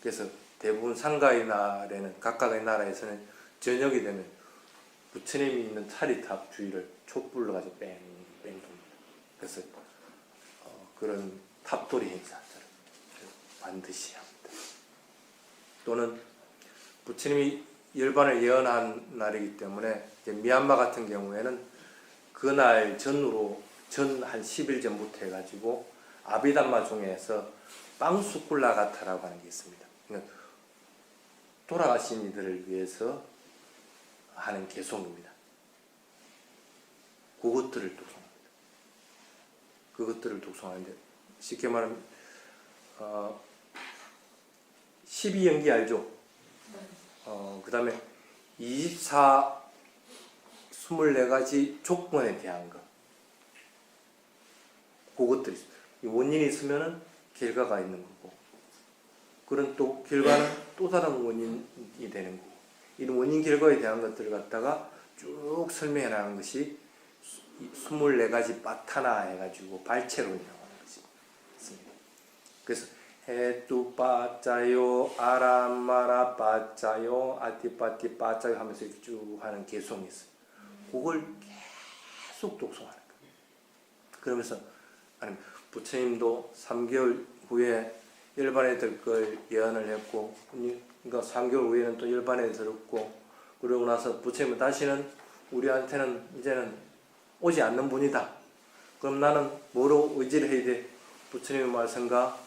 그래서 대부분 상가의 날에는 각각의 나라에서는 저녁이 되면 부처님이 있는 차리탑 주위를 촛불로 가지고 뺑뺑 돕니다. 그래서 그런 탑돌이 행사를 반드시 합니다. 또는 부처님이 열반을 예언한 날이기 때문에 미얀마 같은 경우에는 그날 전후로 전 한 10일 전부터 해가지고 아비담마 중에서 빵수쿨라가타라고 하는 게 있습니다. 그러니까 돌아가신 이들을 위해서 하는 개송입니다. 그것들을 독송합니다. 그것들을 독송하는데 쉽게 말하면 12연기 알죠? 그 다음에 24가지 조건에 대한 것 그것들이 있어요. 원인이 있으면 결과가 있는 거고 그런 또 결과는 또 다른 원인이 되는 거고 이런 원인 결과에 대한 것들을 갖다가 쭉 설명해 나가는 것이 24가지 빠타나 해가지고 발체론이라고 하는 것이 있습니다. 그래서 해뚜 빠짜요 아람마라 빠짜요 아티빠티 빠짜요 하면서 이렇게 쭉 하는 개송이 있어요. 그걸 계속 독송하는 거예요. 그러면서 아니 부처님도 3개월 후에 열반에 들 걸 예언을 했고 그러니까 3개월 후에는 또 열반에 들었고 그러고 나서 부처님은 다시는 우리한테는 이제는 오지 않는 분이다. 그럼 나는 뭐로 의지를 해야 돼? 부처님의 말씀과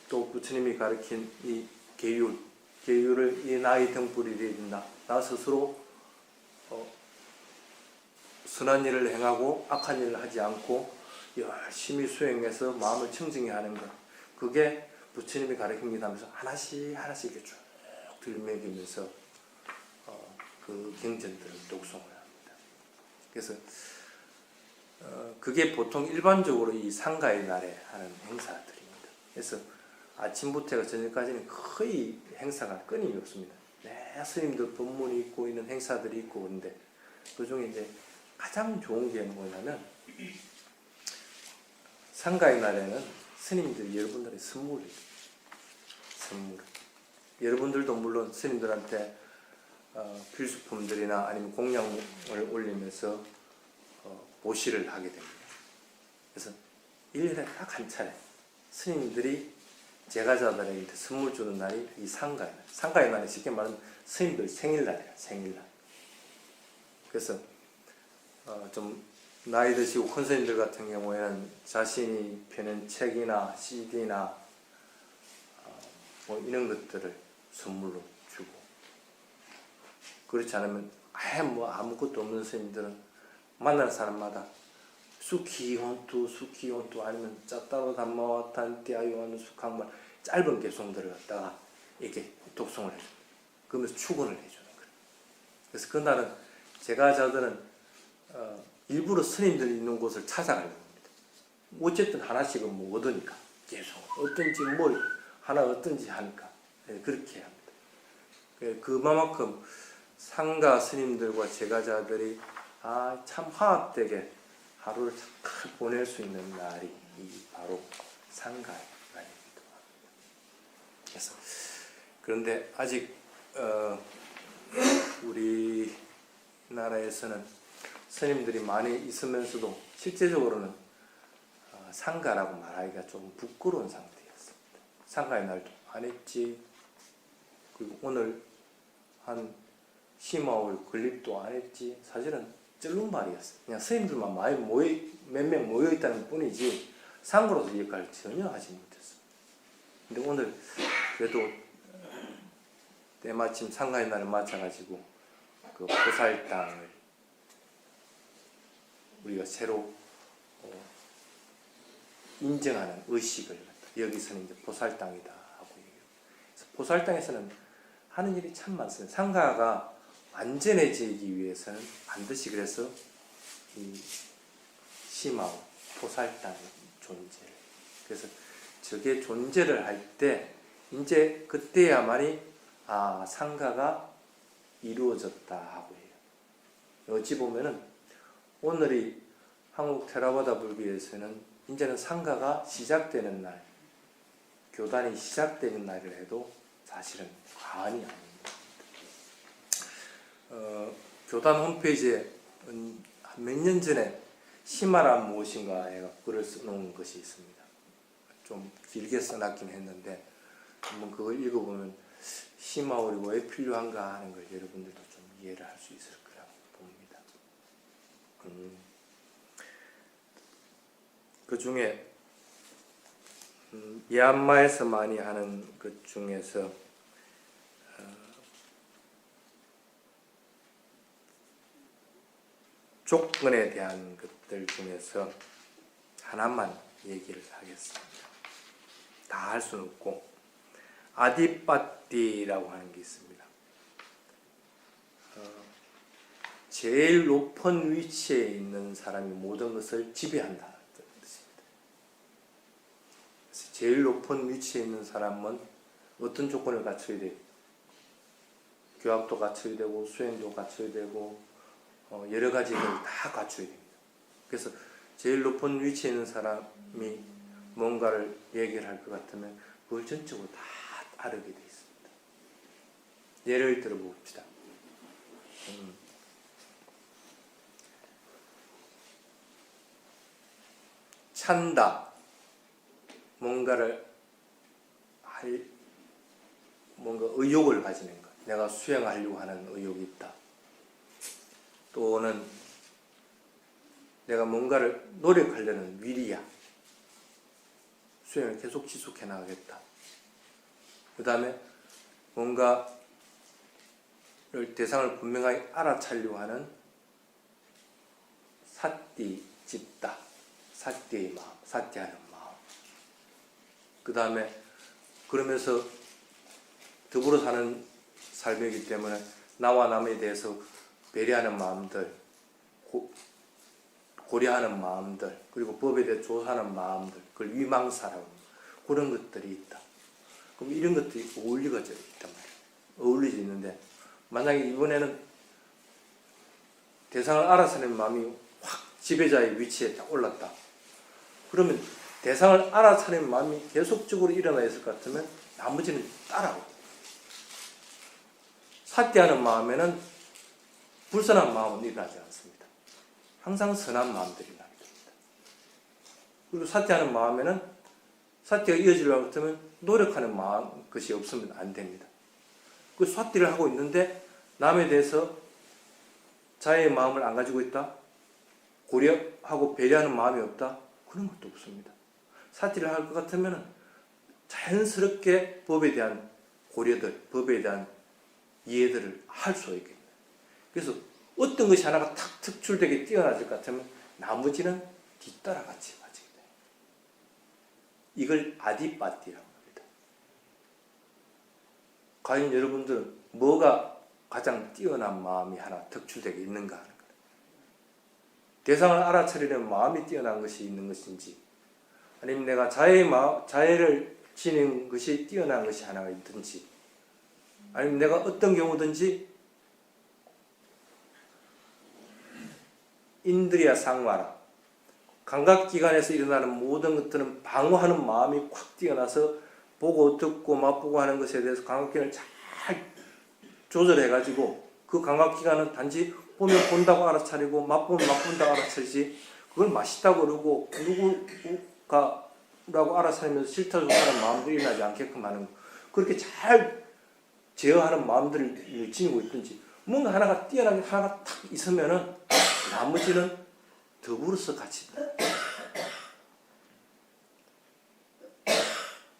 또 부처님이 가르친 이 계율을 이 나의 등불이 되어야 된다. 나 스스로 선한 일을 행하고 악한 일을 하지 않고 열심히 수행해서 마음을 청정히 하는 것, 그게 부처님이 가르친 게 하면서 하나씩 하나씩 이렇게 쭉 들먹이면서 그 경전들을 독송을 합니다. 그래서 그게 보통 일반적으로 이 상가의 날에 하는 행사들입니다. 그래서 아침부터 저녁까지는 거의 행사가 끊임이 없습니다. 스님들 법문이 있고 있는 행사들이 있고, 그런데 그 중에 이제 가장 좋은 게 뭐냐면, 상가의 날에는 스님들이 여러분들의 선물, 여러분들도 물론 스님들한테 필수품들이나 아니면 공양을 올리면서 보시를 하게 됩니다. 그래서 1년에 딱 한 차례 스님들이 제가자들에게 선물 주는 날이 이 상가의 날. 상가의 날이 쉽게 말하면 스님들 생일날이에요. 생일날. 그래서 좀 나이 드시고 큰 스님들 같은 경우에는 자신이 펴는 책이나 CD나 뭐 이런 것들을 선물로 주고, 그렇지 않으면 아예 뭐 아무것도 없는 스님들은 만나는 사람마다 수키혼투 아니면 짜따로 담마와 탄띠아요 하는 숙항말 짧은 개송들을 갖다가 이렇게 독송을 해줍니다. 그러면서 축원을 해주는 거예요. 그래서 그날은 제가자들은 일부러 스님들 있는 곳을 찾아가려고 합니다. 어쨌든 하나씩은 뭐 얻으니까 계속 어떤지 뭘 하나 어떤지 하니까 그렇게 합니다. 그만큼 상가 스님들과 제가자들이 참 화합되게 하루를 잘 보낼 수 있는 날이 바로 상가의 날이기도 합니다. 그래서 그런데 아직 우리나라에서는 스님들이 많이 있으면서도 실제적으로는 상가라고 말하기가 좀 부끄러운 상태였습니다. 상가의 날도 안 했지, 그리고 오늘 한 심화월 건립도 안 했지, 사실은 쩔룩말이었어요. 그냥 스님들만 몇 명 모여있다는 뿐이지 상가로서 역할을 전혀 하지 못했어요. 근데 오늘 그래도 때마침 상가의 날을 맞춰가지고 그 보살땅을 우리가 새로 인정하는 의식을 여기서는 이제 보살땅이다 하고 얘기해요. 그래서 보살땅에서는 하는 일이 참 많습니다. 상가가 완전해지기 위해서는 반드시 그래서 이 심하고 보살땅의 존재를, 그래서 저게 존재를 할 때 이제 그때야만이 상가가 이루어졌다 하고 해요. 어찌 보면은 오늘이 한국 테라와다 불교에서는 이제는 상가가 시작되는 날, 교단이 시작되는 날을 해도 사실은 과언이 아닙니다. 교단 홈페이지에 몇 년 전에 심화란 무엇인가 해가 글을 써놓은 것이 있습니다. 좀 길게 써놨긴 했는데 한번 그걸 읽어보면 심화월이 왜 필요한가 하는 걸 여러분들도 좀 이해를 할 수 있을 거라고 봅니다. 그 중에 미얀마에서 많이 하는 것 중에서 조건에 대한 것들 중에서 하나만 얘기를 하겠습니다. 다 할 수는 없고, 아디빠띠라고 하는 게 있습니다. 제일 높은 위치에 있는 사람이 모든 것을 지배한다는 뜻입니다. 제일 높은 위치에 있는 사람은 어떤 조건을 갖춰야 돼요? 교학도 갖춰야 되고, 수행도 갖춰야 되고, 여러 가지를 다 갖춰야 됩니다. 그래서 제일 높은 위치에 있는 사람이 뭔가를 얘기를 할 것 같으면 그걸 전적으로 다 따르게 되어 있습니다. 예를 들어 봅시다. 찬다, 뭔가를 뭔가 의욕을 가지는 것, 내가 수행하려고 하는 의욕이 있다. 또는 내가 뭔가를 노력하려는 위리야, 수행을 계속 지속해 나가겠다. 그 다음에 뭔가 대상을 분명하게 알아차리려 하는 사띠 집다, 사띠의 마음, 사띠하는 마음. 그 다음에 그러면서 더불어 사는 삶이기 때문에 나와 남에 대해서 배려하는 마음들, 고려하는 마음들, 그리고 법에 대해 조사하는 마음들, 그걸 위망사라고 그런 것들이 있다. 그럼 이런 것들이 어울리어져 있단 말이에요. 어울리져 있는데 만약에 이번에는 대상을 알아차리는 마음이 확 지배자의 위치에 딱 올랐다. 그러면 대상을 알아차리는 마음이 계속적으로 일어나 있을 것 같으면 나머지는 따라오고, 사띠하는 마음에는 불선한 마음은 일어나지 않습니다. 항상 선한 마음들이 일어나게 됩니다. 그리고 사띠하는 마음에는 사띠가 이어지려고 하면 노력하는 마음, 것이 없으면 안 됩니다. 그 사띠를 하고 있는데 남에 대해서 자애의 마음을 안 가지고 있다? 고려하고 배려하는 마음이 없다? 그런 것도 없습니다. 사띠를 할 것 같으면 자연스럽게 법에 대한 고려들, 법에 대한 이해들을 할 수 있겠네요. 그래서 어떤 것이 하나가 탁 특출되게 뛰어나질 것 같으면 나머지는 뒤따라 같이 가지게 돼요. 이걸 아디빠띠라고 합니다. 과연 여러분들은 뭐가 가장 뛰어난 마음이 하나 특출되게 있는가 하는 거예요. 대상을 알아차리려는 마음이 뛰어난 것이 있는 것인지, 아니면 내가 자애를 지닌 것이 뛰어난 것이 하나가 있든지, 아니면 내가 어떤 경우든지 인드리아 상마라, 감각기관에서 일어나는 모든 것들은 방어하는 마음이 확 뛰어나서 보고 듣고 맛보고 하는 것에 대해서 감각기관을 잘 조절해가지고, 그 감각기관은 단지 보면 본다고 알아차리고 맛보면 맛본다고 알아차리지, 그걸 맛있다고 그러고 누구가라고 알아차리면서 싫다고 하는 마음들이 일어나지 않게끔 하는 거. 그렇게 잘 제어하는 마음들을 지니고 있든지, 뭔가 하나가 뛰어나게 하나가 탁 있으면은 나머지는 더불어서 같이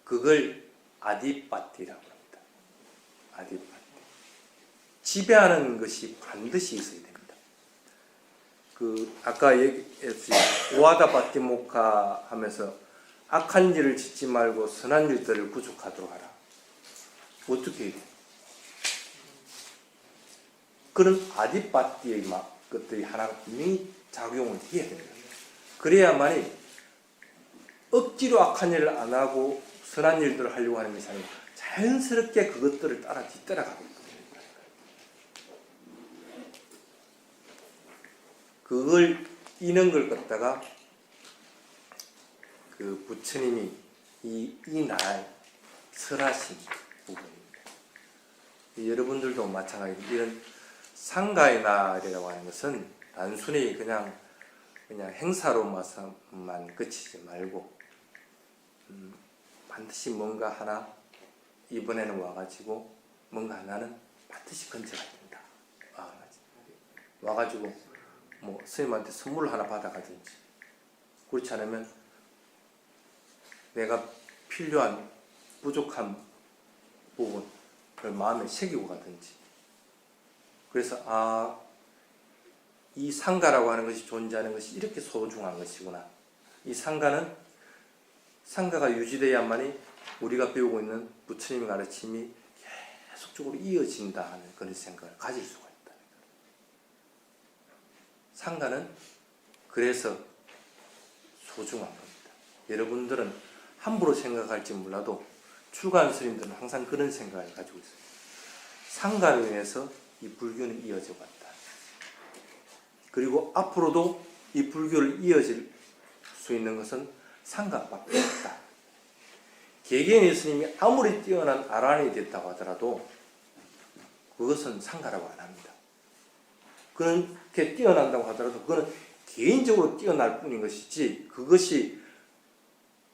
그걸 아디빠띠라고 합니다. 아디빠띠. 지배하는 것이 반드시 있어야 됩니다. 아까 얘기했지, 오하다빠띠모카 하면서 악한 일을 짓지 말고 선한 일들을 구축하도록 하라. 어떻게 해야 돼? 그런 아디빠띠의 것들이 하나가 분명히 작용을 해야 됩니다. 그래야만이 억지로 악한 일을 안 하고 선한 일들을 하려고 하는 것이 아니고 자연스럽게 그것들을 뒤따라가고 있거든요. 그걸 이는 걸 갖다가 그 부처님이 이 날 설하신 부분입니다. 여러분들도 마찬가지로 이런 상가의 날이라고 하는 것은 단순히 그냥 행사로만 그치지 말고 반드시 뭔가 하나 이번에는 와가지고 뭔가 하나는 반드시 건져야 된다. 와가지고 뭐 스님한테 선물을 하나 받아가든지, 그렇지 않으면 내가 필요한 부족한 부분을 마음에 새기고 가든지, 그래서 이 상가라고 하는 것이 존재하는 것이 이렇게 소중한 것이구나. 이 상가가 유지돼야만이 우리가 배우고 있는 부처님의 가르침이 계속적으로 이어진다 하는 그런 생각을 가질 수가 있다. 상가는 그래서 소중한 겁니다. 여러분들은 함부로 생각할지 몰라도 출가한 스님들은 항상 그런 생각을 가지고 있어요. 상가로 인해서 이 불교는 이어져 왔다. 그리고 앞으로도 이 불교를 이어질 수 있는 것은 상가밖에 없다. 개개인의 스님이 아무리 뛰어난 아란이 됐다고 하더라도 그것은 상가라고 안 합니다. 그렇게 뛰어난다고 하더라도 그거는 개인적으로 뛰어날 뿐인 것이지, 그것이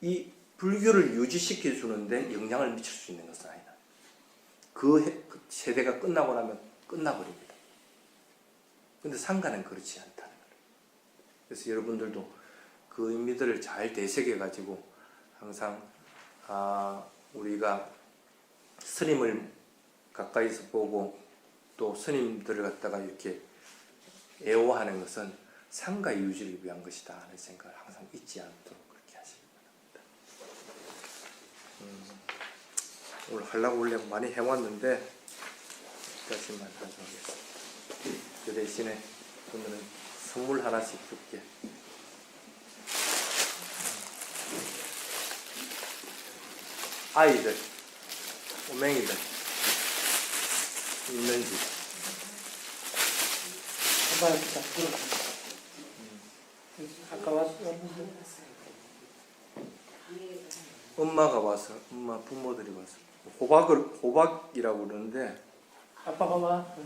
이 불교를 유지시켜 주는데 영향을 미칠 수 있는 것은 아니다. 그 세대가 끝나고 나면 끝나버립니다. 근데 상가는 그렇지 않다는 거예요. 그래서 여러분들도 그 의미들을 잘 되새겨 가지고 항상 우리가 스님을 가까이서 보고 또 스님들을 갖다가 이렇게 애호하는 것은 상가 유지를 위한 것이다 하는 생각을 항상 잊지 않도록 그렇게 하시기 바랍니다. 오늘 하려고 원래 많이 해왔는데 여기까지만 하겠습니다. 그 대신에 오늘은 선물 하나씩 줄게. 아이들, 오맹이들 있는지.
아빠 이렇게 딱 들어. 아까 왔는데.
엄마가 와서, 엄마 부모들이 와서 호박이라고 그러는데
아빠 봐봐.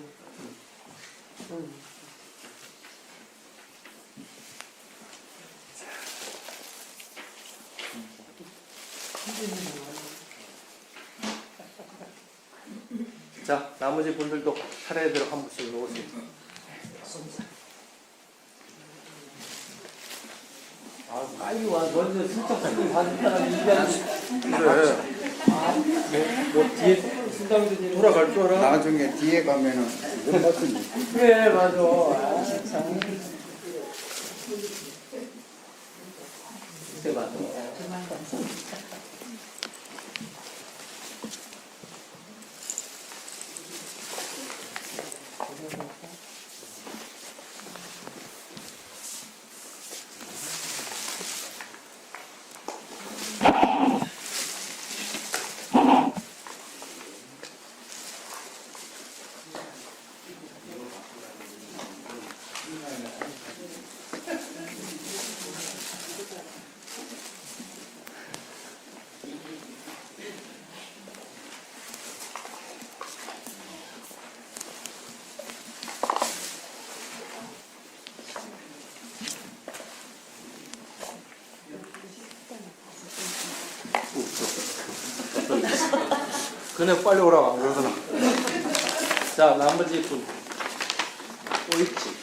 자, 나머지 분들도 차례대로 한 분씩 놓으세요.
아, 빨리 와. 먼저 슬쩍 쓰고 받은 사람이 이겨야지.
그래,
뭐 뒤에 쓴다고 그러지.
돌아갈 줄 알아?
나중에 뒤에 가면은 이건 같은
그래, 맞아. 아, 참. 그때 맞아.
그네 빨리 오라고 안 그러더나. 자, 나머지 분 오이치.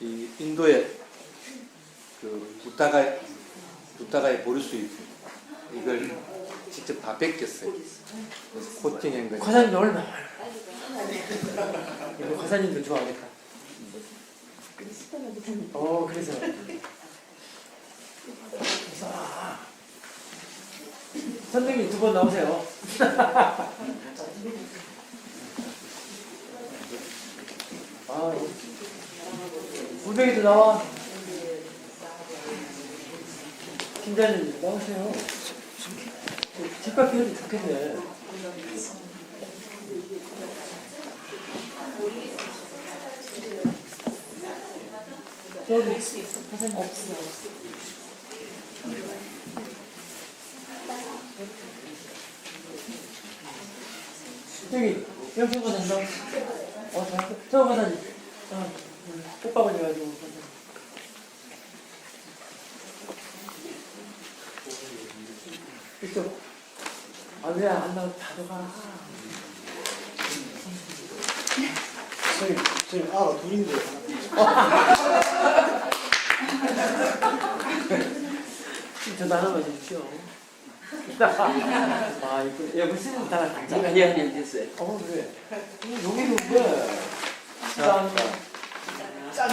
이 인도의 그 부타가의 보리수잎 이걸 직접 다 벗겼어요. 그래서 코팅한 거예요.
과사님 얼마? 이거 과사님도 좋아하겠다. 그래서. 선생님 2번 나오세요. 불백이도 나와. 팀장님 나오세요. 뒷바퀴 해도 좋겠네. 저기 선생님 없어. 저기 영수 과장님 저 과장님 꽃밥을 해가지고 이쪽 왜 안 나와 가져가.
선생님 알아 둘인데
저도 하나만 주십시오. 이거 무슨 다
아니야, 됐어요.
그래. 여기는 왜? 짠.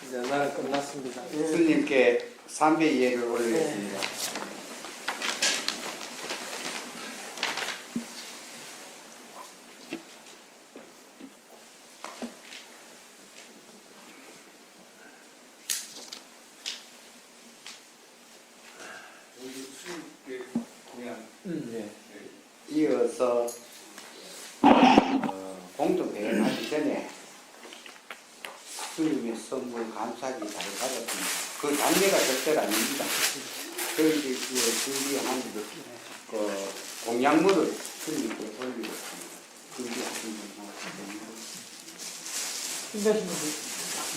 이제 나는 끝났습니다.
스님께 삼배 이해를 올리겠습니다.
네.
이어서 공동대회 하기 전에 스님의 선물 감사기 잘 받았습니다. 그 단계가 절대로 아닙니다. 저희들이 준비한 그 공약물을 스님께 올리고 있습니다. 준비하신 분들
준비하신 분들.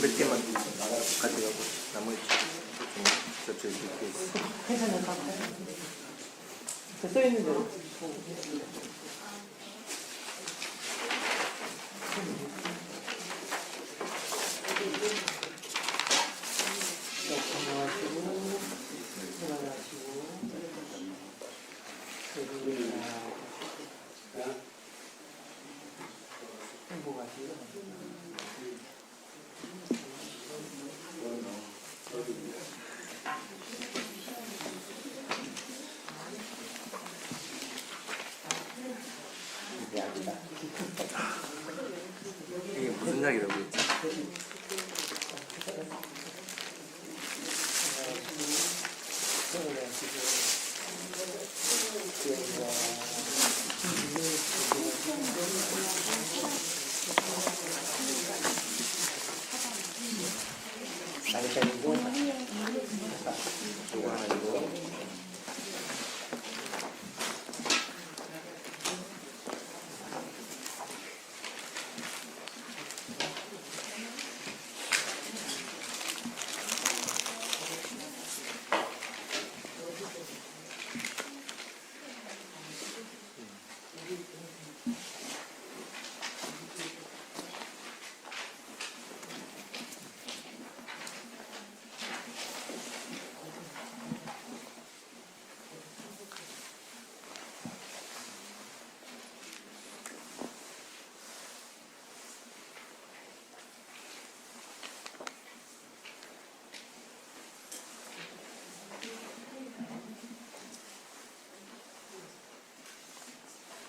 몇 개만 가져가고 나머지 저쪽에 이렇게 있어.
괜찮아요. 써있는 대로.
이게 무슨 약이라고 했지? 이거 하나 이거.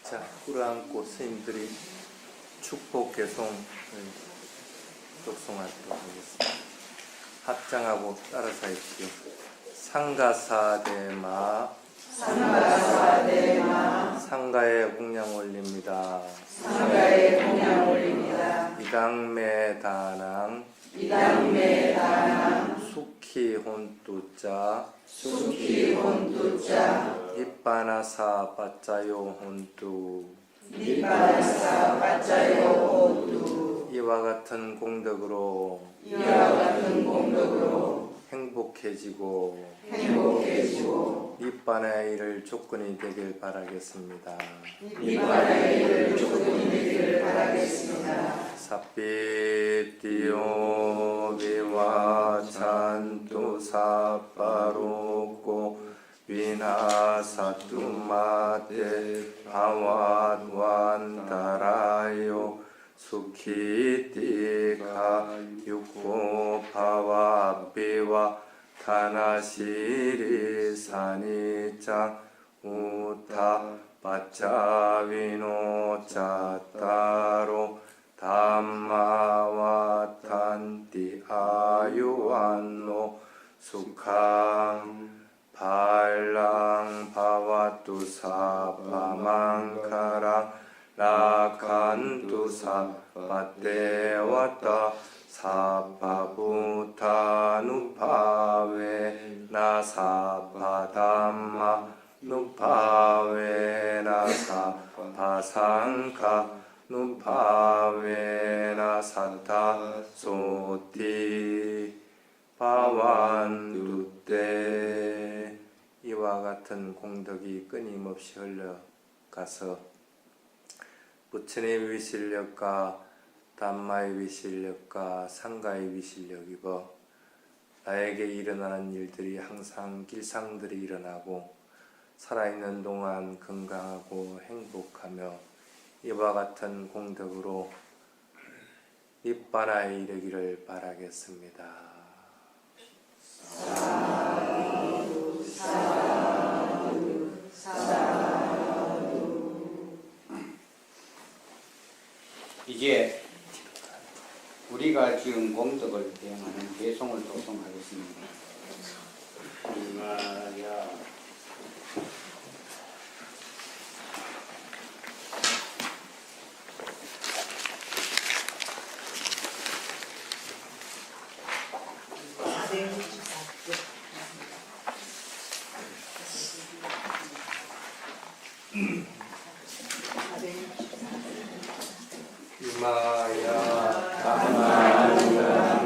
자, 꿇어앉고 스님들이 축복 개송을 독송하도록 하겠습니다. 합장하고 따라서 하십시오. 상가사대마 상가에 공양 올립니다. 이당매다낭 수키혼뚜자 니빠나사 빠짜요 혼뚜 이와 같은 공덕으로 행복해지고 니빠나의 일을 조건이 되길 바라겠습니다. 사삐띠오 비와 찬뚜 사빠로고 위나사뚜마테 바와완다라요 수키띠가 육고 바와비와 타나시리 사니짱 우타 바차위노 짜따로 담마와탄띠 아유완노 수캉 발랑 바와뚜사 바망카랑 라칸뚜사 바떼와따 사파부타 누파웨 나사파담마 누파웨 나사파상카 누파웨 나사타 소티 바완두때 이와 같은 공덕이 끊임없이 흘러가서 부처의 위실력과 담마의 위실력과 상가의 위실력이고 나에게 일어나는 일들이 항상 길상들이 일어나고 살아있는 동안 건강하고 행복하며 이와 같은 공덕으로 니빠나에 이르기를 바라겠습니다.
이제 우리가 지금 공덕을 대행하는 개송을 독송하겠습니다. 이마야
이마야 담마야